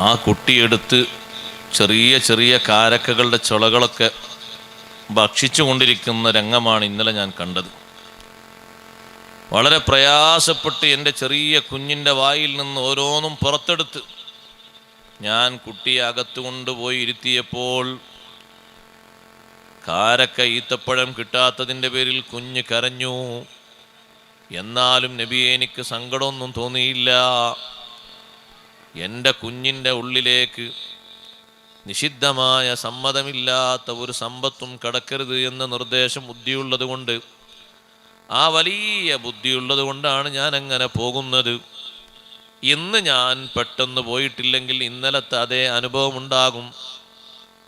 ആ കുട്ടിയെടുത്ത് ചെറിയ ചെറിയ കാരക്കകളുടെ ചുളകളൊക്കെ ഭക്ഷിച്ചു കൊണ്ടിരിക്കുന്ന രംഗമാണ് ഇന്നലെ ഞാൻ കണ്ടത്. വളരെ പ്രയാസപ്പെട്ട് എൻ്റെ ചെറിയ കുഞ്ഞിൻ്റെ വായിൽ നിന്ന് ഓരോന്നും പുറത്തെടുത്ത് ഞാൻ കുട്ടിയെ അകത്ത് കൊണ്ടുപോയി ഇരുത്തിയപ്പോൾ കാരക്ക ഈത്തപ്പഴം കിട്ടാത്തതിൻ്റെ പേരിൽ കുഞ്ഞ് കരഞ്ഞു. എന്നാലും നബിയെ എനിക്ക് സങ്കടമൊന്നും തോന്നിയില്ല. എൻ്റെ കുഞ്ഞിൻ്റെ ഉള്ളിലേക്ക് നിഷിദ്ധമായ സമ്മതമില്ലാത്ത ഒരു സമ്പത്തും കടക്കരുത് എന്ന നിർദ്ദേശം ബുദ്ധിയുള്ളത് കൊണ്ട്, ആ വലിയ ബുദ്ധിയുള്ളത് കൊണ്ടാണ് ഞാൻ അങ്ങനെ പോകുന്നത്. ഇന്ന് ഞാൻ പെട്ടെന്ന് പോയിട്ടില്ലെങ്കിൽ ഇന്നലത്തെ അതേ അനുഭവം ഉണ്ടാകും.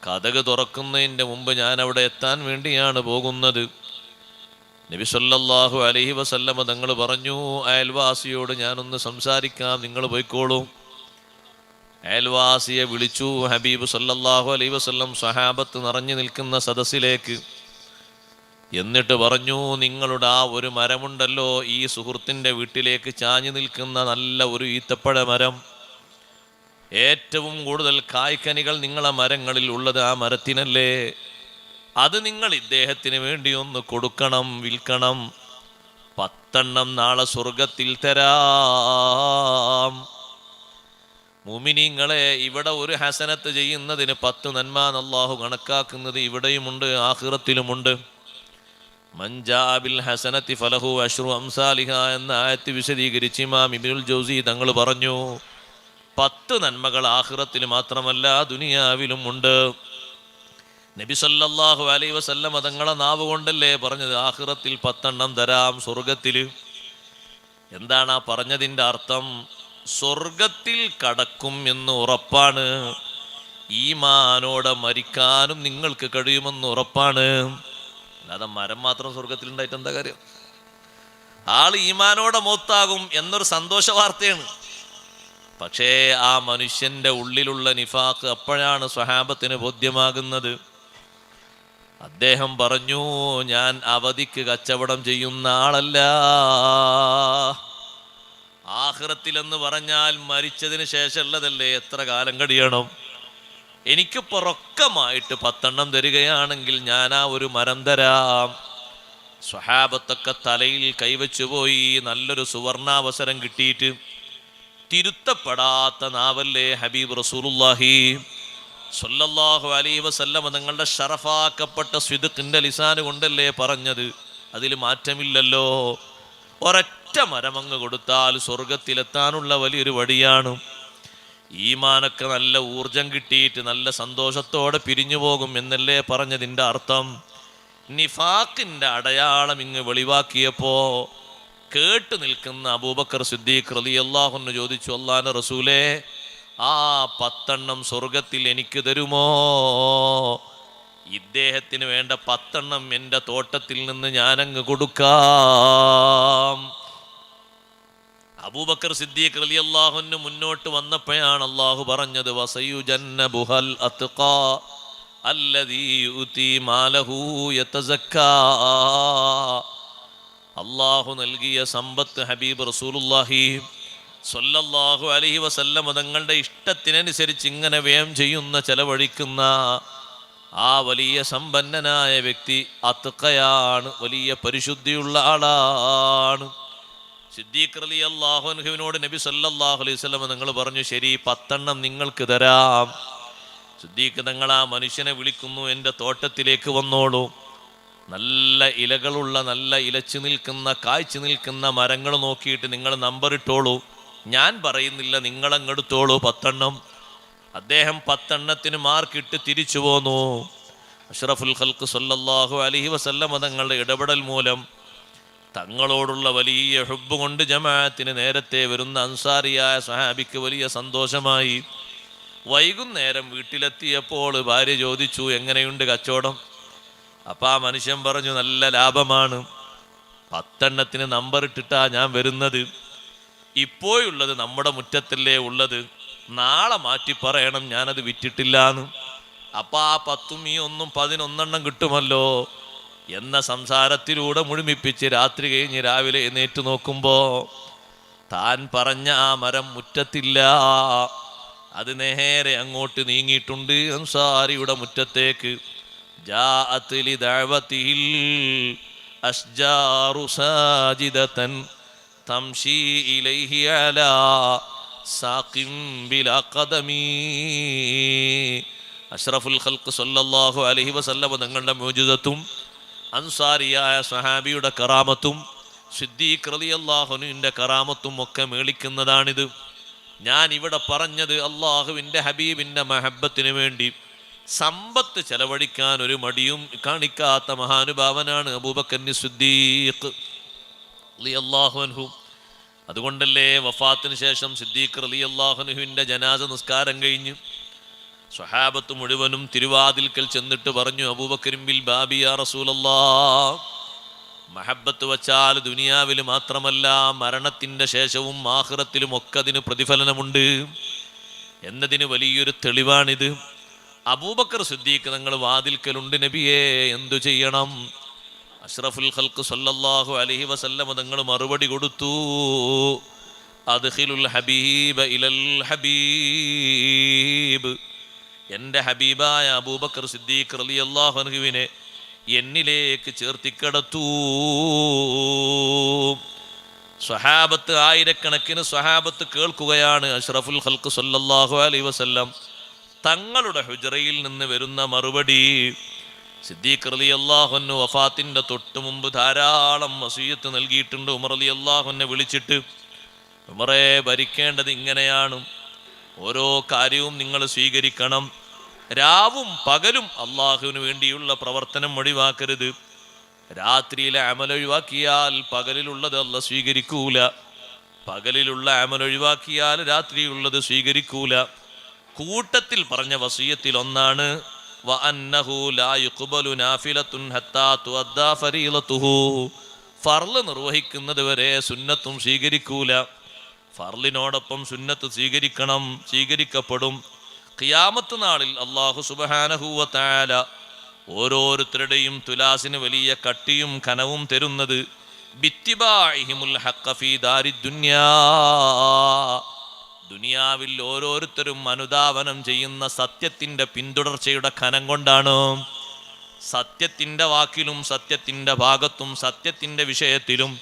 കതക് തുറക്കുന്നതിൻ്റെ മുമ്പ് ഞാൻ അവിടെ എത്താൻ വേണ്ടിയാണ് പോകുന്നത്. നബി സല്ലല്ലാഹു അലൈഹി വസല്ലമ തങ്ങൾ പറഞ്ഞു, അയൽവാസിയോട് ഞാനൊന്ന് സംസാരിക്കാം, നിങ്ങൾ പോയിക്കോളൂ. അയൽവാസിയെ വിളിച്ചു. ഹബീബ് സല്ലല്ലാഹു അലൈഹി വസല്ലം സ്വഹാബത്ത് നിറഞ്ഞു നിൽക്കുന്ന സദസ്സിലേക്ക്. എന്നിട്ട് പറഞ്ഞു, നിങ്ങളുടെ ആ ഒരു മരമുണ്ടല്ലോ, ഈ സുഹൃത്തിൻ്റെ വീട്ടിലേക്ക് ചാഞ്ഞു നിൽക്കുന്ന നല്ല ഒരു ഈത്തപ്പഴ മരം, ഏറ്റവും കൂടുതൽ കായ്ക്കനികൾ നിങ്ങളെ മരങ്ങളിൽ ഉള്ളത് ആ മരത്തിനല്ലേ? അത് നിങ്ങൾ ഇദ്ദേഹത്തിന് വേണ്ടി ഒന്ന് കൊടുക്കണം, വിൽക്കണം. 10 നാളെ സ്വർഗത്തിൽ തരാം. മുഅ്മിനീങ്ങളെ, ഇവിടെ ഒരു ഹസനത്ത് ചെയ്യുന്നതിന് 10 നന്മ അല്ലാഹു കണക്കാക്കുന്നത് ഇവിടെയുമുണ്ട്, ആഖിറത്തിലുമുണ്ട്. മൻജാ ബിൽ ഹസനത്തി ഫലഹു അശ്റു അംസാലിഹ എന്ന ആയത്ത് വിശദീകരിച്ച് ഇമാം ഇബ്നുൽ ജൗസി തങ്ങൾ പറഞ്ഞു, 10 നന്മകൾ ആഖിറത്തിൽ മാത്രമല്ല ദുനിയാവിലും ഉണ്ട്. നബി സല്ലല്ലാഹു അലൈഹി വസല്ലം തങ്ങളെ നാവ് കൊണ്ടല്ലേ പറഞ്ഞത്, ആഖിറത്തിൽ 10 തരാം സ്വർഗത്തിൽ. എന്താണ് ആ പറഞ്ഞതിൻ്റെ അർത്ഥം? സ്വർഗത്തിൽ കടക്കും എന്ന് ഉറപ്പാണ്, ഈമാനോടെ മരിക്കാനും നിങ്ങൾക്ക് കഴിയുമെന്ന് ഉറപ്പാണ്. അല്ലാതെ മരം മാത്രം സ്വർഗത്തിൽ ഉണ്ടായിട്ട് എന്താ കാര്യം? ആള് ഈമാനോടെ മൗത്താകും എന്നൊരു സന്തോഷ വാർത്തയാണ്. പക്ഷേ ആ മനുഷ്യന്റെ ഉള്ളിലുള്ള നിഫാഖ് അപ്പോഴാണ് സ്വഹാബത്തിന് ബോധ്യമാകുന്നത്. അദ്ദേഹം പറഞ്ഞു, ഞാൻ അവധിക്ക് കച്ചവടം ചെയ്യുന്ന ആളല്ല. ആഖിറത്തിലെന്ന് പറഞ്ഞാൽ മരിച്ചതിന് ശേഷമുള്ളതല്ലേ, എത്ര കാലം കഴിയണം? എനിക്ക് പൊറക്കമായിട്ട് 10 തരികയാണെങ്കിൽ ഞാൻ ആ ഒരു മരം തരാം. സ്വഹാബത്തൊക്കെ തലയിൽ കൈവച്ചു പോയി. നല്ലൊരു സുവർണാവസരം കിട്ടിയിട്ട് തിരുത്തപ്പെടാത്ത നാവല്ലേ ഹബീബ് റസൂലുള്ളാഹി സ്വല്ലല്ലാഹു അലൈഹി വസല്ലം തങ്ങളുടെ ഷറഫാക്കപ്പെട്ട സ്വിദ്ഖിന്റെ ലിസാന് കൊണ്ടല്ലേ പറഞ്ഞത്. അതിൽ മാറ്റമില്ലല്ലോ. ഒരൊറ്റ മരമങ്ങ് കൊടുത്താൽ സ്വർഗത്തിലെത്താനുള്ള വലിയൊരു വഴിയാണ്. ഈമാനൊക്കെ നല്ല ഊർജം കിട്ടിയിട്ട് നല്ല സന്തോഷത്തോടെ പിരിഞ്ഞു പോകും എന്നല്ലേ പറഞ്ഞതിൻ്റെ അർത്ഥം. നിഫാഖിൻ്റെ അടയാളം ഇങ്ങ് വെളിവാക്കിയപ്പോ കേട്ടു നിൽക്കുന്ന അബൂബക്കർ സിദ്ദീഖ് റളിയല്ലാഹു അൻഹു ചോദിച്ചു, അല്ലാഹുവിന്റെ റസൂലേ, ആ 10 സ്വർഗത്തിൽ എനിക്ക് തരുമോ? ഇദ്ദേഹത്തിന് വേണ്ട 10 എൻ്റെ തോട്ടത്തിൽ നിന്ന് ഞാനങ്ങ് കൊടുക്കാം. അബൂബക്കർ സിദ്ദീഖ് റളിയല്ലാഹു അൻഹു മുന്നോട്ട് വന്നപ്പോഴാണ് അല്ലാഹു പറഞ്ഞത്, വസയുജന്നബുഹൽ അത്ഖാ അല്ലദീ യുതി മാലഹു യതസക്കാ. അല്ലാഹു നൽകിയ സമ്പത്ത് ഹബീബ് റസൂലുള്ളാഹി സ്വല്ലല്ലാഹു അലൈഹി വസല്ലം തങ്ങളുടെ ഇഷ്ടത്തിനനുസരിച്ച് ഇങ്ങനെ വ്യയം ചെയ്യുന്ന, ചെലവഴിക്കുന്ന ആ വലിയ സമ്പന്നനായ വ്യക്തി അത്ഖയാണ്, വലിയ പരിശുദ്ധിയുള്ള ആളാണ്. സിദ്ദീഖ് റളിയല്ലാഹു അൻഹുവിനോട് നബി സല്ലല്ലാഹു അലൈഹി വസല്ലം നിങ്ങൾ പറഞ്ഞു, ശരി 10 നിങ്ങൾക്ക് തരാം. സിദ്ദീഖ് തങ്ങൾ ആ മനുഷ്യനെ വിളിക്കുന്നു, എൻ്റെ തോട്ടത്തിലേക്ക് വന്നോളൂ. നല്ല ഇലകളുള്ള, നല്ല ഇലച്ചു നിൽക്കുന്ന, കായ്ച്ചു നിൽക്കുന്ന മരങ്ങൾ നോക്കിയിട്ട് നിങ്ങൾ നമ്പർ ഇട്ടോളൂ. ഞാൻ പറയുന്നില്ല, നിങ്ങളങ്ങെടുത്തോളൂ 10. അദ്ദേഹം 10 മാർക്കിട്ട് തിരിച്ചു പോന്നു. അഷ്റഫുൽ ഖൽഖ് സല്ലല്ലാഹു അലൈഹി വസല്ലം തങ്ങളുടെ ഇടപെടൽ മൂലം, തങ്ങളോടുള്ള വലിയ ഹുബ്ബ് കൊണ്ട് ജമാഅത്തിന് നേരത്തെ വരുന്ന അൻസാരിയായ സ്വഹാബിക്ക് വലിയ സന്തോഷമായി. വൈകുന്നേരം വീട്ടിലെത്തിയപ്പോൾ ഭാര്യ ചോദിച്ചു, എങ്ങനെയുണ്ട് കച്ചവടം? അപ്പം ആ മനുഷ്യൻ പറഞ്ഞു, നല്ല ലാഭമാണ്. 10 നമ്പർ ഇട്ടിട്ടാ ഞാൻ വരുന്നത്. ഇപ്പോഴുള്ളത് നമ്മുടെ മുറ്റത്തല്ലേ ഉള്ളത്, നാളെ മാറ്റി പറയണം ഞാനത് വിറ്റിട്ടില്ലാന്ന്. അപ്പം ആ 10ഉം ഈ 1ഉം 11 കിട്ടുമല്ലോ എന്ന സംസാരത്തിലൂടെ മുഴുമിപ്പിച്ച് രാത്രി കഴിഞ്ഞ് രാവിലെ എഴുന്നേറ്റ് നോക്കുമ്പോ താൻ പറഞ്ഞ ആ മരം മുറ്റത്തില്ല. അത് നേരെ അങ്ങോട്ട് നീങ്ങിയിട്ടുണ്ട് അൻസാരിയുടെ മുറ്റത്തേക്ക്. ജാഅത് ലിദഅവതിഹിൽ അശ്ജാറു സാജിദതൻ തംശി ഇലൈഹി അലാ സാഖിം ബിലാ ഖദമി. അഷ്റഫുൽ ഖൽഖ് സല്ലല്ലാഹു അലൈഹി വസല്ലം തങ്ങളുടെ മുഅ്ജിസത്തും അൻസാരിയായ സ്വഹാബിയുടെ കറാമത്തും സിദ്ദീഖ് റളിയല്ലാഹു അൻഹുവിന്റെ കറാമത്തും ഒക്കെ മേളിക്കുന്നതാണിത്. ഞാൻ ഇവിടെ പറഞ്ഞത് അള്ളാഹുവിൻ്റെ ഹബീബിൻ്റെ മഹബത്തിന് വേണ്ടി സമ്പത്ത് ചെലവഴിക്കാൻ ഒരു മടിയും കാണിക്കാത്ത മഹാനുഭാവനാണ് അബൂബക്കർ സിദ്ദീഖ് റളിയല്ലാഹു അൻഹു. അതുകൊണ്ടല്ലേ വഫാത്തിന് ശേഷം സിദ്ദീഖ് റളിയല്ലാഹു അൻഹുവിൻ്റെ ജനാസ നിസ്കാരം കഴിഞ്ഞ് സ്വഹാബത്ത് മുഴുവനും തിരുവാതിൽക്കൽ ചെന്നിട്ട് പറഞ്ഞു, അബൂബക്കർ ബിൽ ബാബി യാ റസൂലല്ലാഹ്, മഹബത്ത് വച്ചാൽ ദുനിയാവിൽ മാത്രമല്ല മരണത്തിൻ്റെ ശേഷവും ആഖിറത്തിലും ഒക്കെ അതിന് പ്രതിഫലനമുണ്ട് എന്നതിന് വലിയൊരു തെളിവാണിത്. അബൂബക്കർ സിദ്ദീഖ് തങ്ങൾ വാതിൽക്കലുണ്ട്, നബിയെ എന്തു ചെയ്യണം? അഷ്റഫുൽ ഖൽഖ് സല്ലല്ലാഹു അലൈഹി വസല്ലം തങ്ങൾ മറുപടി കൊടുത്തു, അദ്ഖിലുൽ ഹബീബ ഇലൽ ഹബീബ്, എൻ്റെ ഹബീബായ അബൂബക്കർ സിദ്ദീഖ് റളിയല്ലാഹു അൻഹുവിനെ എന്നിലേക്ക് ചേർത്തിക്കടത്തൂ. സ്വഹാബത്ത്, ആയിരക്കണക്കിന് സ്വഹാബത്ത് കേൾക്കുകയാണ് അഷ്റഫുൽ ഖൽഖ് സല്ലല്ലാഹു അലൈഹി വസല്ലം തങ്ങളുടെ ഹുജറയിൽ നിന്ന് വരുന്ന മറുപടി. സിദ്ദീഖ് റളിയല്ലാഹു അൻഹു വഫാത്തിന്റെ തൊട്ട് മുമ്പ് ധാരാളം വസിയത്ത് നൽകിയിട്ടുണ്ട്. ഉമർ റളിയല്ലാഹു അൻഹു വിളിച്ചിട്ട്, ഉമറേ, ഭരിക്കേണ്ടത് ഇങ്ങനെയാണ്, ഓരോ കാര്യവും നിങ്ങൾ സ്വീകരിക്കണം, രാവും പകലും അള്ളാഹുവിന് വേണ്ടിയുള്ള പ്രവർത്തനം ഒഴിവാക്കരുത്. രാത്രിയിലെ അമൽ ഒഴിവാക്കിയാൽ പകലിലുള്ളത് അല്ല സ്വീകരിക്കൂല, പകലിലുള്ള അമൽ ഒഴിവാക്കിയാൽ രാത്രിയുള്ളത് സ്വീകരിക്കൂല. കൂട്ടത്തിൽ പറഞ്ഞ വസിയത്തിൽ ഒന്നാണ് വഅന്നഹു ലാ യുഖ്ബലു നാഫിലത്തുൻ ഹത്താ തുഅദ്ദാ ഫരീളതുഹു, ഫർള് നിർവഹിക്കുന്നത് വരെ സുന്നത്തും സ്വീകരിക്കൂല. ഫർളിനോടൊപ്പം സുന്നത്ത് സ്വീകരിക്കണം, സ്വീകരിക്കപ്പെടും. ഖിയാമത്ത് നാളിൽ അല്ലാഹു സുബ്ഹാനഹു വ തആല ഓരോരുത്തരുടെയും തുലാസിന് വലിയ കട്ടിയും കനവും തരുന്നത് ബിത്തിബാഇഹിമുൽ ഹഖ്ഖ ഫീ ദാരിദ് ദുനിയാ, ദുനിയാവിൽ ഓരോരുത്തരും അനുധാവനം ചെയ്യുന്ന സത്യത്തിൻ്റെ പിന്തുടർച്ചയുടെ കനം കൊണ്ടാണ്. സത്യത്തിൻ്റെ വാക്കിലും സത്യത്തിൻ്റെ ഭാഗത്തും സത്യത്തിൻ്റെ വിഷയത്തിലും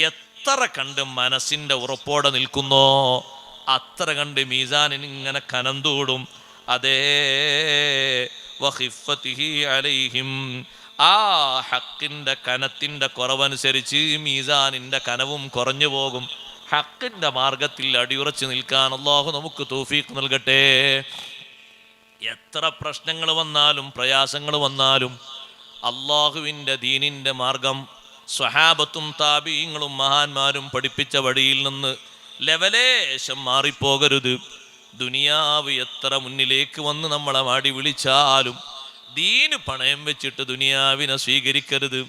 എത്ര കണ്ട് മനസ്സിൻ്റെ ഉറപ്പോടെ നിൽക്കുന്നോ അത്ര കണ്ട് മീസാനിന് ഇങ്ങനെ കനം തൂടും. അതേ വഖിഫ്ഫതിഹി അലൈഹിം, ആ ഹക്കിൻ്റെ കനത്തിൻ്റെ കുറവനുസരിച്ച് മീസാനിൻ്റെ കനവും കുറഞ്ഞു പോകും. ഹക്കിൻ്റെ മാർഗത്തിൽ അടിയുറച്ച് നിൽക്കാൻ അല്ലാഹു നമുക്ക് തൗഫീഖ് നൽകട്ടെ. എത്ര പ്രശ്നങ്ങൾ വന്നാലും പ്രയാസങ്ങൾ വന്നാലും അല്ലാഹുവിൻ്റെ ദീനിൻ്റെ മാർഗം സ്വഹാബത്തും താബീങ്ങളും മഹാന്മാരും പഠിപ്പിച്ച വഴിയിൽ നിന്ന് ലെവലേശം മാറിപ്പോകരുത്. ദുനിയാവ് എത്ര മുന്നിലേക്ക് വന്ന് നമ്മളെ മാടി വിളിച്ചാലും ദീന് പണയം വെച്ചിട്ട് ദുനിയാവിനെ സ്വീകരിക്കരുത്.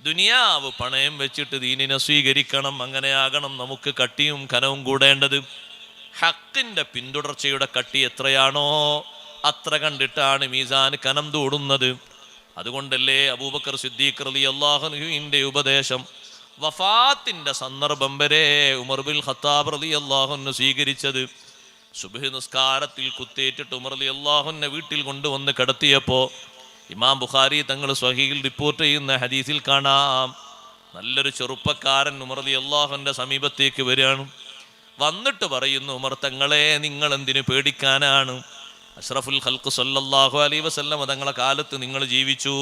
ദുനിയാവ് പണയം വെച്ചിട്ട് ദീനിനെ സ്വീകരിക്കണം. അങ്ങനെയാകണം നമുക്ക് കട്ടിയും കനവും കൂടേണ്ടത്. ഹക്കിൻ്റെ പിന്തുടർച്ചയുടെ കട്ടി എത്രയാണോ അത്ര കണ്ടിട്ടാണ് മീസാൻ കനം തൂടുന്നത്. അതുകൊണ്ടല്ലേ അബൂബക്കർ സിദ്ദീഖ് റളിയല്ലാഹു അൻഹുവിൻ്റെ ഉപദേശം വഫാത്തിൻ്റെ സന്ദർഭം വരെ ഉമർ ബിൻ ഖത്താബ് റളിയല്ലാഹു അൻഹു സ്വീകരിച്ചത്. സുബ്ഹ് നിസ്കാരത്തിൽ കുത്തേറ്റിട്ട് ഉമർ റളിയല്ലാഹു അൻഹു വീട്ടിൽ കൊണ്ടുവന്ന് കിടത്തിയപ്പോൾ ഇമാം ബുഖാരി തങ്ങൾ സ്വഹീഹിൽ റിപ്പോർട്ട് ചെയ്യുന്ന ഹദീസിൽ കാണാം, നല്ലൊരു ചെറുപ്പക്കാരൻ ഉമർ റളിയല്ലാഹു അൻഹുവിൻ്റെ സമീപത്തേക്ക് വരികയാണ്. വന്നിട്ട് പറയുന്നു, ഉമർ തങ്ങളെ, നിങ്ങൾ എന്തിനു പേടിക്കാനാണ്? അഷ്റഫുൽ ഖൽഖ് സല്ലല്ലാഹു അലൈഹി വസല്ലം തങ്ങളെ കാലത്ത് നിങ്ങൾ ജീവിച്ചു.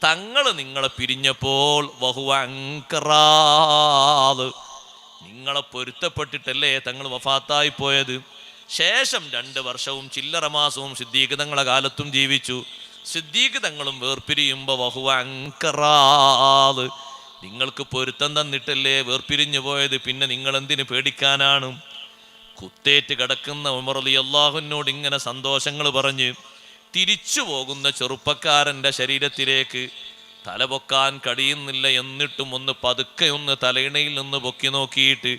തങ്ങൾ നിങ്ങളെ പിരിഞ്ഞപ്പോൾ വഹുവ അൻകറാദ്, നിങ്ങളെ പൊരുത്തപ്പെട്ടിട്ടല്ലേ തങ്ങൾ വഫാത്തായി പോയത്. ശേഷം 2 വർഷവും ചില്ലറ മാസവും സിദ്ദീഖ് തങ്ങളെ കാലത്തും ജീവിച്ചു. സിദ്ദീഖ് തങ്ങളും വേർപിരിയുമ്പോൾ വഹുവ അൻകറാദ്, നിങ്ങൾക്ക് പൊരുത്തം തന്നിട്ടല്ലേ വേർപിരിഞ്ഞു പോയത്, പിന്നെ നിങ്ങൾ എന്തിനു പേടിക്കാനാണ്? കുത്തേറ്റ് കിടക്കുന്ന ഉമർ റളിയല്ലാഹു അൻഹുവിനോട് ഇങ്ങനെ സന്തോഷങ്ങൾ പറഞ്ഞ് തിരിച്ചു പോകുന്ന ചെറുപ്പക്കാരൻ്റെ ശരീരത്തിലേക്ക് തലപൊക്കാൻ കഴിയുന്നില്ല. എന്നിട്ടും ഒന്ന് പതുക്കെ ഒന്ന് തലയിണയിൽ നിന്ന് പൊക്കി നോക്കിയിട്ട്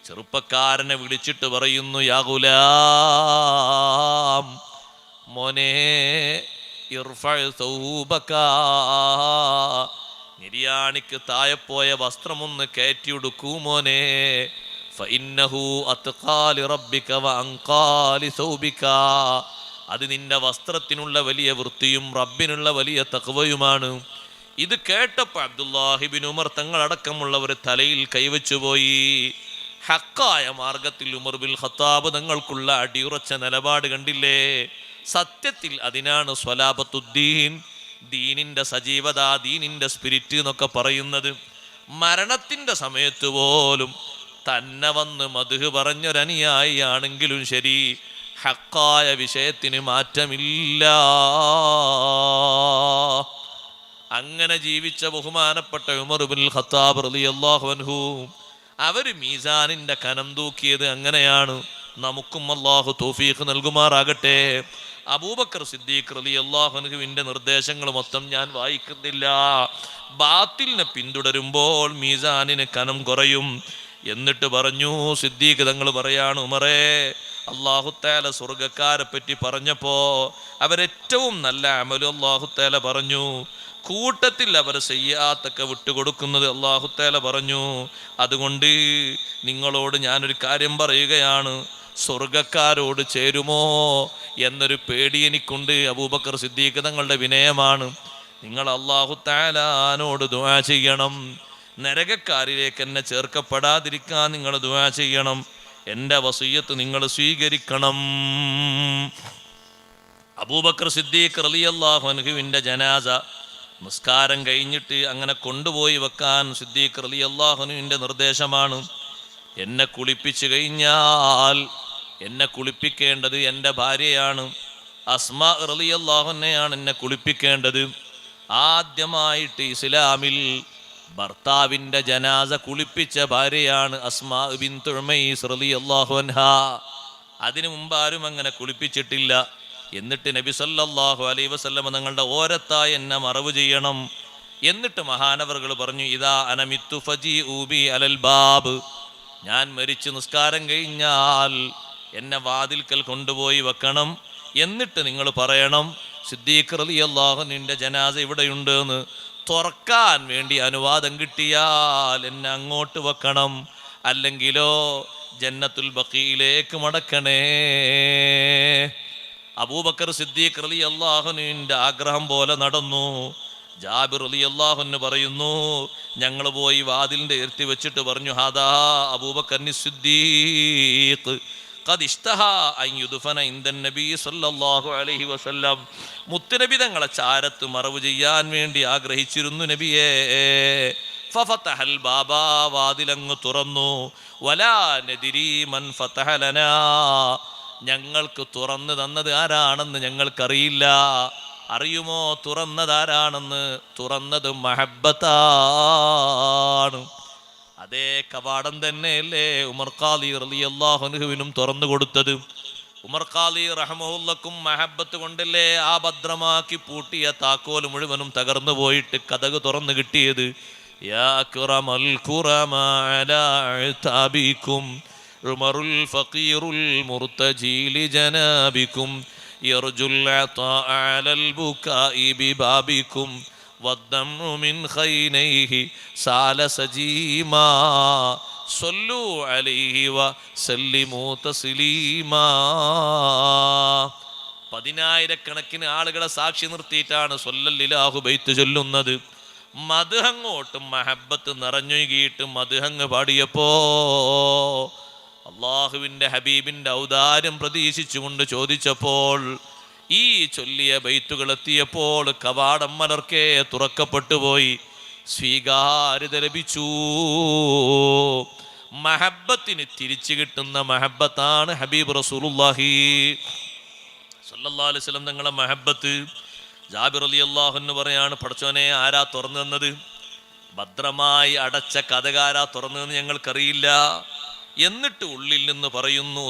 ചെറുപ്പക്കാരനെ വിളിച്ചിട്ട് പറയുന്നു, യാ ഗുലാം, മോനെ, ഇർഫഅ സൗബക, നിര്യാണിക്ക് താഴെപ്പോയ വസ്ത്രമൊന്ന് കയറ്റിയെടുക്കൂ മോനെ. ഫഇന്നഹു അത്ഖാ ലിറബ്ബിക വഅൻഖാ ലിസൗബിക, അത് നിന്റെ വസ്ത്രത്തിനുള്ള വലിയ വൃത്തിയും റബ്ബിനുള്ള വലിയ തഖ്വയുമാണ്. ഇത് കേട്ടപ്പോൾ അബ്ദുല്ലാഹി ബിൻ ഉമർ തങ്ങളടക്കമുള്ളവർ തലയിൽ കൈവച്ചുപോയി. ഹക്കായ മാർഗത്തിൽ ഉമർ ബിൻ ഖത്താബ് തങ്ങൾക്കുള്ള അടിയുറച്ച നിലപാട് കണ്ടില്ലേ? സത്യത്തിൽ അതിനാണ് സ്വലാബത്തുദ്ദീൻ, ദീനിൻ്റെ സജീവത, ദീനിൻ്റെ സ്പിരിറ്റ് എന്നൊക്കെ പറയുന്നത്. മരണത്തിൻ്റെ സമയത്ത് പോലും തന്നെ വന്ന് മദ്ഹ് പറഞ്ഞൊരനുയായി ആണെങ്കിലും ശരി, ഹക്കായ വിഷയത്തിന് മാറ്റമില്ല. അങ്ങനെ ജീവിച്ച ബഹുമാനപ്പെട്ട ഉമർ ഇബ്നുൽ ഖത്താബ് റളിയല്ലാഹു അൻഹു, അവർ മീസാനിൻ്റെ കനം തൂക്കിയത് അങ്ങനെയാണ്. നമുക്കും അല്ലാഹു തൗഫീഖ് നൽകുമാറാകട്ടെ. അബൂബക്കർ സിദ്ദീഖ് റളിയല്ലാഹു അൻഹുവിന്റെ നിർദ്ദേശങ്ങൾ മൊത്തം ഞാൻ വായിക്കുന്നില്ല. ബാത്തിലിനെ പിന്തുടരുമ്പോൾ മീസാനിന് കനം കുറയും. എന്നിട്ട് പറഞ്ഞു, സിദ്ദീഖ് തങ്ങൾ പറയാണ്, ഉമറേ, അല്ലാഹു തആല സ്വർഗ്ഗക്കാരെ പറ്റി പറഞ്ഞപ്പോ അവരേറ്റവും നല്ല അമലു അല്ലാഹു തആല പറഞ്ഞു. കൂട്ടത്തിൽ അവർ സയ്യാത്തൊക്കെ വിട്ടുകൊടുക്കുന്നത് അല്ലാഹു തആല പറഞ്ഞു. അതുകൊണ്ട് നിങ്ങളോട് ഞാനൊരു കാര്യം പറയുകയാണ്, സ്വർഗക്കാരോട് ചേരുമോ എന്നൊരു പേടി എനിക്കുണ്ട്. അബൂബക്കർ സിദ്ദീഖ് തങ്ങളുടെ വിനയമാണ്. നിങ്ങൾ അല്ലാഹു തആലയോട് ദുആ ചെയ്യണം. നരകക്കാരിലേക്ക് എന്നെ ചേർക്കപ്പെടാതിരിക്കാൻ നിങ്ങൾ ദുആ ചെയ്യണം. എൻ്റെ വസിയ്യത്ത് നിങ്ങൾ സ്വീകരിക്കണം. അബൂബക്കർ സിദ്ദീഖ് റളിയല്ലാഹു അൻഹുവിൻ്റെ ജനാസ നിസ്കാരം കഴിഞ്ഞിട്ട് അങ്ങനെ കൊണ്ടുപോയി വെക്കാൻ സിദ്ദീഖ് റളിയല്ലാഹു അൻഹുവിൻ്റെ നിർദ്ദേശമാണ്. എന്നെ കുളിപ്പിച്ചു കഴിഞ്ഞാൽ എന്നെ കുളിപ്പിക്കേണ്ടത് എൻ്റെ ഭാര്യയാണ്. അസ്മാ റളിയല്ലാഹു അൻഹയാണ് എന്നെ കുളിപ്പിക്കേണ്ടത്. ആദ്യമായിട്ട് ഇസ്ലാമിൽ ഭർത്താവിൻ്റെ ജനാസ കുളിപ്പിച്ച ഭാര്യയാണ് അസ്മാ ബിൻതു ഉമൈസ് റളിയല്ലാഹു അൻഹാ. അതിനു മുമ്പ് ആരും അങ്ങനെ കുളിപ്പിച്ചിട്ടില്ല. എന്നിട്ട് നബി സല്ലല്ലാഹു അലൈഹി വസല്ലം തങ്ങളുടെ ഓരത്തായി എന്നെ മറവ് ചെയ്യണം. എന്നിട്ട് മഹാനവറുകൾ പറഞ്ഞു, ഇദാ അനമിത്തു ഫജീഉ ബി അലൽ ബാബ്, ഞാൻ മരിച്ച് നിസ്കാരം കഴിഞ്ഞാൽ എന്നെ വാതിൽക്കൽ കൊണ്ടുപോയി വെക്കണം. എന്നിട്ട് നിങ്ങൾ പറയണം, സിദ്ദീഖ് റളിയല്ലാഹു അൻഹുവിൻ്റെ ജനാസ ഇവിടെയുണ്ട് എന്ന്. തുറക്കാൻ വേണ്ടി അനുവാദം കിട്ടിയാൽ എന്നെ അങ്ങോട്ട് വെക്കണം, അല്ലെങ്കിലോ ജന്നത്തുൽ ബഖീയിലേക്ക് മടക്കണേ. അബൂബക്കർ സിദ്ദീഖ് റളിയല്ലാഹു അൻഹുവിൻ്റെ ആഗ്രഹം പോലെ നടന്നു. ജാബിർ റളിയല്ലാഹു അൻഹു പറയുന്നു, ഞങ്ങൾ പോയി വാതിലിൻ്റെ എർത്തി വെച്ചിട്ട് പറഞ്ഞു, ഹാദാ അബൂബക്കർ സിദ്ദീഖ് ഖദ് ഇഷ്തഹാ അൻ യുദ്ഫന ഇൻദൻ നബി സല്ലല്ലാഹു അലൈഹി വസല്ലം. മുത്തുനബി തങ്ങളെ ചാരത്ത് മറവ് ചെയ്യാൻ വേണ്ടി ആഗ്രഹിച്ചിരുന്നു നബിയേ. ഫഫതഹൽ ബാബാ, വാതിലങ്ങ് തുറന്നു. വലാ നദിരി മൻ ഫതഹ ലനാ, ഞങ്ങൾക്ക് തുറന്നു തന്നത് ആരാണെന്ന് ഞങ്ങൾക്കറിയില്ല. അറിയുമോ തുറന്നതാരാണെന്ന്? തുറന്നത് മഹബ്ബത്താണ്. അതേ കവാടം തന്നെയല്ലേ ഉമർ ഖാലി റളിയല്ലാഹു അൻഹുവിനും തുറന്നു കൊടുത്തത്. ഉമർ ഖാലി റഹ്മഹുല്ലക്കും മഹബ്ബത്ത് കൊണ്ടല്ലേ ആ ഭദ്രമാക്കി പൂട്ടിയ താക്കോൽ മുഴുവനും തകർന്നു പോയിട്ട് കതക് തുറന്നു കിട്ടിയത്. യാ അക്റമൽ ഖുറമാ അലാ അതാബികും ഉമറുൽ ഫഖീറുൽ മുർതജി ലിജനാബികും യർജുൽ അതാ അലൽ ബുകാഇ ബിബാബികും വദ്ദമു മിൻ ഖൈനൈഹി സാല സജീമാ സല്ലു അലൈഹി വസല്ലിമു തസ്ലീമാ. 10,000 ആളുകളെ സാക്ഷി നിർത്തിയിട്ടാണ് സ്വല്ലല്ലാഹു ബൈത്ത് ചൊല്ലുന്നത്. മദ്ഹങ്ങോട്ടും മഹബ്ബത്ത് നിറഞ്ഞൊഴുകിയിട്ട് മദ്ഹങ്ങ് പാടിയപ്പോ അള്ളാഹുവിൻ്റെ ഹബീബിൻ്റെ ഔദാര്യം പ്രതീക്ഷിച്ചുകൊണ്ട് ചോദിച്ചപ്പോൾ ഈ ചൊല്ലിയ ബൈത്തുകൾ എത്തിയപ്പോൾ കവാടം മലർക്കെ തുറക്കപ്പെട്ടു പോയി. സ്വീകാര്യത ലഭിച്ചു. മഹബ്ബത്തിന് തിരിച്ചു കിട്ടുന്ന മഹബ്ബത്താണ് ഹബീബ് റസൂലുള്ളാഹി സ്വല്ലല്ലാഹു അലൈഹി വസല്ലം തങ്ങളെ മഹബ്ബത്ത്. ജാബിർ റളിയല്ലാഹു അൻഹു പറയാണ്, പടച്ചോനെ, ആരാ തുറന്നു തന്നത്? ഭദ്രമായി അടച്ച കതകാരാ തുറന്നതെന്ന് ഞങ്ങൾക്കറിയില്ല. എന്നിട്ട് ഉള്ളിൽ നിന്ന് പറയുന്നു,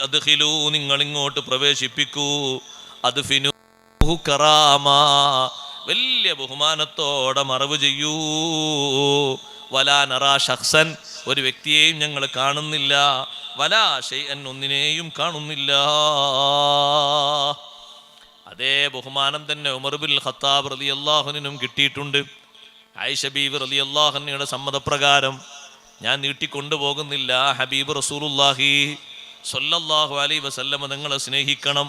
അദ്ഖിലൂ, നിങ്ങൾ ഇങ്ങോട്ട് പ്രവേശിപ്പിക്കൂ. അദ്ഫിനൂഹു കറാമാ, വലിയ ബഹുമാനത്തോടെ മറവ് ചെയ്യൂ. വലാ നറാ ശഖ്സൻ, ഒരു വ്യക്തിയെയും ഞങ്ങൾ കാണുന്നില്ല. വലാ ശൈഅൻ, ഒന്നിനെയും കാണുന്നില്ല. അതേ ബഹുമാനം തന്നെ ഉമർ ബിൻ ഖത്താബ് റളിയല്ലാഹു അൻഹുവിനും കിട്ടിയിട്ടുണ്ട്. ആയിഷ ബീവി റളിയല്ലാഹു അൻഹയുടെ സമ്മതപ്രകാരം, ഞാൻ നീട്ടിക്കൊണ്ടുപോകുന്നില്ല, ഹബീബ് റസൂലുള്ളാഹി സ്വല്ലല്ലാഹു അലൈഹി വസല്ലം നിങ്ങളെ സ്നേഹിക്കണം.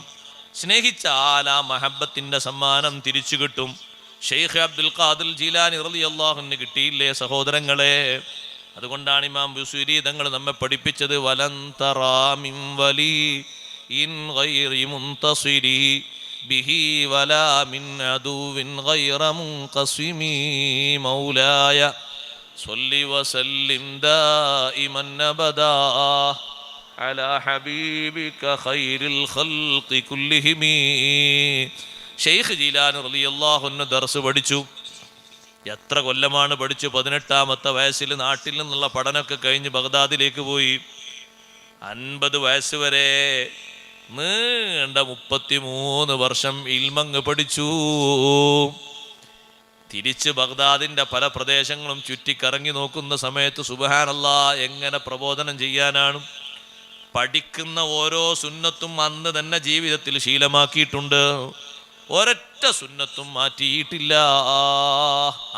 സ്നേഹിച്ചാൽ ആ മഹബ്ബത്തിൻ്റെ സമ്മാനം തിരിച്ചു കിട്ടും. ഷെയ്ഖ് അബ്ദുൽ ഖാദിർ ജീലാനി റളിയല്ലാഹു അൻഹു കിട്ടിയില്ലേ സഹോദരങ്ങളെ? അതുകൊണ്ടാണ് ഇമാം ബുസീരി തങ്ങൾ നമ്മെ പഠിപ്പിച്ചത്, വലൻ തറാ മിൻ വലി ഇൻ ഗൈറി മുൻതസിരി ബിഹി വലാ മിൻ അദുവിൻ ഗൈറ മുൻഖസിമി മൗലായ സ്വല്ലി വസല്ലിം ദായിമൻ അബദാ അലാ ഹബീബിക ഖൈറിൽ ഖൽഖി കുല്ലിഹിം. ഷെയ്ഖ് ജീലാനി റളിയല്ലാഹു അൻഹു ദർസ് പഠിച്ചു. എത്ര കൊല്ലമാണ് പഠിച്ചു? 18ാമത്തെ വയസ്സിൽ നാട്ടിൽ നിന്നുള്ള പഠനമൊക്കെ കഴിഞ്ഞ് ബഗ്ദാദിലേക്ക് പോയി. 50 വയസ്സ് വരെ നീണ്ട 33 വർഷം ഇൽമങ്ങ് പഠിച്ചു. തിരിച്ച് ബഗ്ദാദിന്റെ പല പ്രദേശങ്ങളും ചുറ്റിക്കറങ്ങി നോക്കുന്ന സമയത്ത് സുബ്ഹാനല്ലാഹ് എങ്ങനെ പ്രബോധനം ചെയ്യാനാണ്. പഠിക്കുന്ന ഓരോ സുന്നത്തും അന്ന് തന്നെ ജീവിതത്തിൽ ശീലമാക്കിയിട്ടുണ്ട്. ഒരൊറ്റ സുന്നത്തും മാറ്റിയിട്ടില്ല.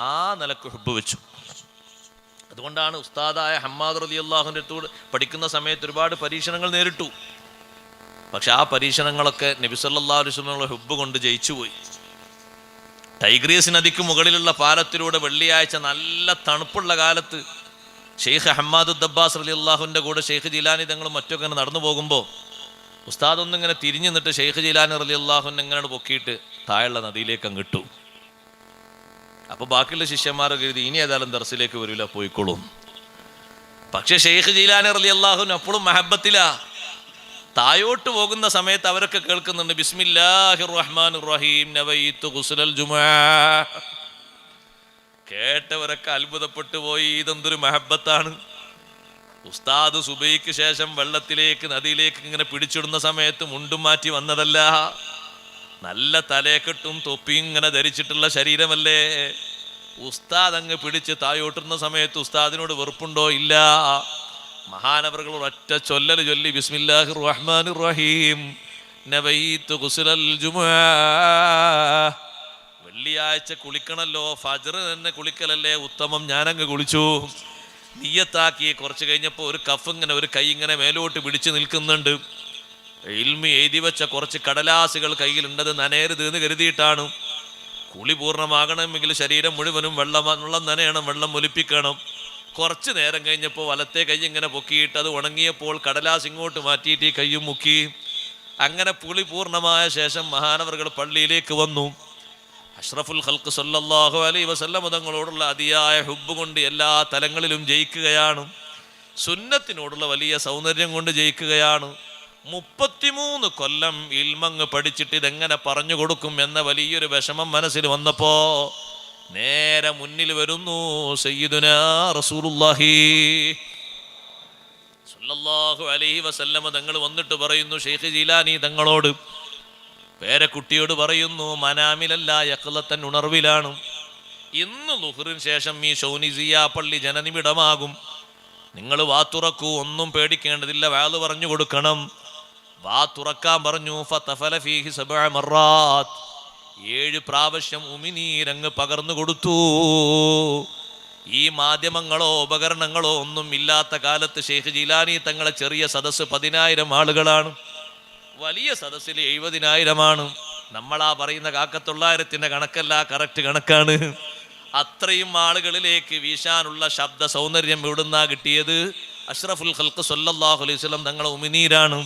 ആ നിലക്ക് ഹുബ്ബ് വെച്ചു. അതുകൊണ്ടാണ് ഉസ്താദായ ഹമ്മാദ് റളിയല്ലാഹുവിന്റെ അടുത്ത് പഠിക്കുന്ന സമയത്ത് ഒരുപാട് പരീക്ഷണങ്ങൾ നേരിട്ടു. പക്ഷെ ആ പരീക്ഷണങ്ങളൊക്കെ നബി സല്ലല്ലാഹു അലൈഹി വസല്ലമയുടെ ഹുബ്ബ് കൊണ്ട് ജയിച്ചുപോയി. ടൈഗ്രീസ് നദിക്ക് മുകളിലുള്ള പാലത്തിലൂടെ വെള്ളിയാഴ്ച നല്ല തണുപ്പുള്ള കാലത്ത് ഷെയ്ഖ് ഹമ്മാദ് ദബ്ബാസ് റളിയല്ലാഹുവിന്റെ കൂടെ ഷെയ്ഖ് ജീലാനി തങ്ങളും മറ്റൊക്കെ നടന്നു പോകുമ്പോൾ ഉസ്താദ് ഒന്നിങ്ങനെ തിരിഞ്ഞു നിന്നിട്ട് ഷെയ്ഖ് ജീലാനി റളിയല്ലാഹുവിനെ ഇങ്ങനെ പൊക്കിയിട്ട് താഴെയുള്ള നദിയിലേക്ക് അങ്ങിട്ടു. അപ്പോൾ ബാക്കിയുള്ള ശിഷ്യന്മാർ കരുതി ഇനി ഏതായാലും ദർസിലേക്ക് വരില്ല, പോയിക്കോളും. പക്ഷെ ഷെയ്ഖ് ജീലാനി റളിയല്ലാഹുവിന് അപ്പോഴും മഹബത്തിലാ. തായോട്ട് പോകുന്ന സമയത്ത് അവരൊക്കെ കേൾക്കുന്നുണ്ട് ബിസ്മില്ലാഹിർ റഹ്മാനിർ റഹീം നവൈതു ഗുസ്ലൽ ജുമുഅ. കേട്ടവരൊക്കെ അത്ഭുതപ്പെട്ടു പോയി. ഇതെന്തൊരു മഹബത്താണ്. ഉസ്താദ് സുബൈക്ക് ശേഷം വെള്ളത്തിലേക്ക് നദിയിലേക്ക് ഇങ്ങനെ പിടിച്ചിടുന്ന സമയത്ത് മുണ്ടും മാറ്റി വന്നതല്ല. നല്ല തലയെക്കെട്ടും തൊപ്പിയും ഇങ്ങനെ ധരിച്ചിട്ടുള്ള ശരീരമല്ലേ. ഉസ്താദ് അങ്ങ് പിടിച്ച് തായോട്ടുന്ന സമയത്ത് ഉസ്താദിനോട് വെറുപ്പുണ്ടോ? ഇല്ല. മഹാനവറുകൾ ഒറ്റ ചൊല്ലൽ ചൊല്ലി ബിസ്മില്ലാഹിർ റഹ്മാനിർ റഹീം നവൈതു ഗുസ്ലൽ ജുമുഅ. വെള്ളിയാഴ്ച കുളിക്കണല്ലോ, ഫജ്ർ തന്നെ കുളിക്കലല്ലേ ഉത്തമം. ഞാനങ്ങ് കുളിച്ചു, നിയ്യത്താക്കി. കുറച്ച് കഴിഞ്ഞപ്പോൾ ഒരു കഫ് ഇങ്ങനെ ഒരു കൈ ഇങ്ങനെ മേലോട്ട് പിടിച്ചു നിൽക്കുന്നുണ്ട്. ഇൽമി എഴുതി വെച്ച കുറച്ച് കടലാസുകൾ കയ്യിലുണ്ടത് നനയരുത് എന്ന് കരുതിയിട്ടാണ്. കുളി പൂർണ്ണമാകണമെങ്കിൽ ശരീരം മുഴുവനും വെള്ളം നനയണം, വെള്ളം ഒലിപ്പിക്കണം. കുറച്ച് നേരം കഴിഞ്ഞപ്പോൾ വലത്തെ കൈ ഇങ്ങനെ പൊക്കിയിട്ട് അത് ഉണങ്ങിയപ്പോൾ കടലാസ് ഇങ്ങോട്ട് മാറ്റിയിട്ട് ഈ കയ്യും മുക്കി. അങ്ങനെ കുളി പൂർണ്ണമായ ശേഷം മഹാനവറുകൾ പള്ളിയിലേക്ക് വന്നു. അഷ്റഫുൽ ഖൽഖ് സല്ലല്ലാഹു അലൈഹി വസല്ലം തങ്ങളോടുള്ള അതിയായ ഹുബ്ബ് കൊണ്ട് എല്ലാ തലങ്ങളിലും ജയിക്കുകയാണ്. സുന്നത്തിനോടുള്ള വലിയ സൗന്ദര്യം കൊണ്ട് ജയിക്കുകയാണ്. 33 കൊല്ലം ഇൽമങ്ങ് പഠിച്ചിട്ട് ഇതെങ്ങനെ പറഞ്ഞു കൊടുക്കും എന്ന വലിയൊരു വിഷമം മനസ്സിൽ വന്നപ്പോ നേരെ മുന്നിൽ വരുന്നു സയ്യിദുനാ റസൂലുള്ളാഹി സ്വല്ലല്ലാഹു അലൈഹി വസല്ലം തങ്ങൾ വന്നിട്ട് പറയുന്നു ഷെയ്ഖ് ജീലാനി തങ്ങളോട്, പേരക്കുട്ടിയോട് പറയുന്നു, മനാമിലല്ല യഖ്ലത്തൻ, ഉണർവിലാണ്. ഇന്ന് ളുഹ്റിന് ശേഷം ഈ ഷൗനിസിയ പള്ളി ജനനിബിഡമാകും. നിങ്ങൾ വാ തുറക്കൂ, ഒന്നും പേടിക്കേണ്ടതില്ല, വാള് പറഞ്ഞു കൊടുക്കണം. വാ തുറക്കാൻ പറഞ്ഞു. ഫതഫല ഫീഹി 7 മറാത്ത്, 7 പ്രാവശ്യം ഉമിനീരങ്ങ് പകർന്നു കൊടുത്തു. ഈ മാധ്യമങ്ങളോ ഉപകരണങ്ങളോ ഒന്നും ഇല്ലാത്ത കാലത്ത് ഷെയ്ഖ് ജീലാനി തങ്ങളെ ചെറിയ സദസ്സ് 10,000 ആളുകളാണ്. വലിയ സദസ്സിൽ 70,000. നമ്മളാ പറയുന്ന 900 കണക്കല്ല, കറക്റ്റ് കണക്കാണ്. അത്രയും ആളുകളിലേക്ക് വീശാനുള്ള ശബ്ദ സൗന്ദര്യം എവിടുന്നാ കിട്ടിയത്? അഷ്റഫുൽ ഖൽഖ് സല്ലല്ലാഹു അലൈഹി വസല്ലം തങ്ങളെ ഉമിനീരാണ്.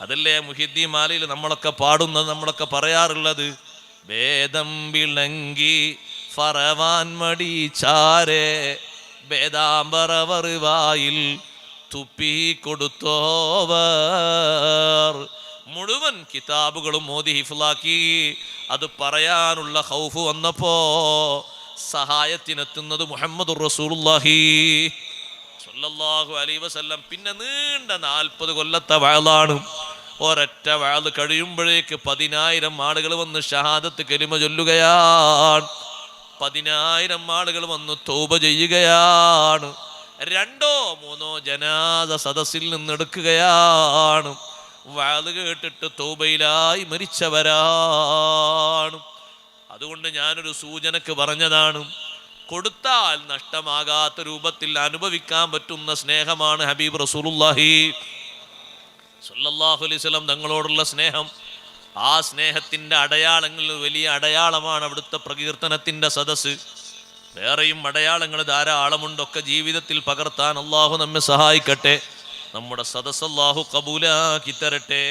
അതല്ലേ മുഹിദ്ദീൻ മാലയിൽ നമ്മളൊക്കെ പാടുന്നത്, നമ്മളൊക്കെ പറയാറുള്ളത്, വേദം വിളങ്ങി ഫറവാൻ മടിച്ചാരെ വേദാംബറവർ വായിൽ തുപ്പി കൊടുത്തോവർ. മുഴുവൻ കിതാബുകളും ഓതി ഹിഫ്ലാക്കി. അത് പറയാനുള്ള ഖൗഫ് വന്നപ്പോ സഹായത്തിനെത്തുന്നത് മുഹമ്മദുർ റസൂലുള്ളാഹി സ്വല്ലല്ലാഹു അലൈഹി വസല്ലം. പിന്നെ നീണ്ട 40 കൊല്ലത്തെ വഅലാണ്. ഒരൊറ്റ വഅൽ കഴിയുമ്പോഴേക്ക് 10,000 ആളുകൾ വന്ന് ഷഹാദത്ത് കലിമ ചൊല്ലുകയാണ്. 10,000 ആളുകൾ വന്ന് തൗബ ചെയ്യുകയാണ്. 2 or 3 ജനാസ സദസ്സിൽ നിന്നെടുക്കുകയാണ്. വഅൽ കേട്ടിട്ട് തൗബയിലായി മരിച്ചവരാണ്. അതുകൊണ്ട് ഞാനൊരു സൂചനക്ക് പറഞ്ഞതാണ്, കൊടുത്താൽ നഷ്ടമാകാത്ത രൂപത്തിൽ അനുഭവിക്കാൻ പറ്റുന്ന സ്നേഹമാണ് ഹബീബ് റസൂലുള്ളാഹി സ്വല്ലല്ലാഹു അലൈഹി വസല്ലം തങ്ങളോടുള്ള സ്നേഹം. ആ സ്നേഹത്തിൻ്റെ അടയാളങ്ങളിൽ വലിയ അടയാളമാണ് അവിടുത്തെ പ്രകീർത്തനത്തിൻ്റെ സദസ്സ്. വേറെയും അടയാളങ്ങൾ ധാരാളമുണ്ടൊക്കെ ജീവിതത്തിൽ പകർത്താൻ അള്ളാഹു നമ്മെ സഹായിക്കട്ടെ. നമ്മുടെ സദസ്സ് അല്ലാഹു ഖബൂലാക്കി തരട്ടെ.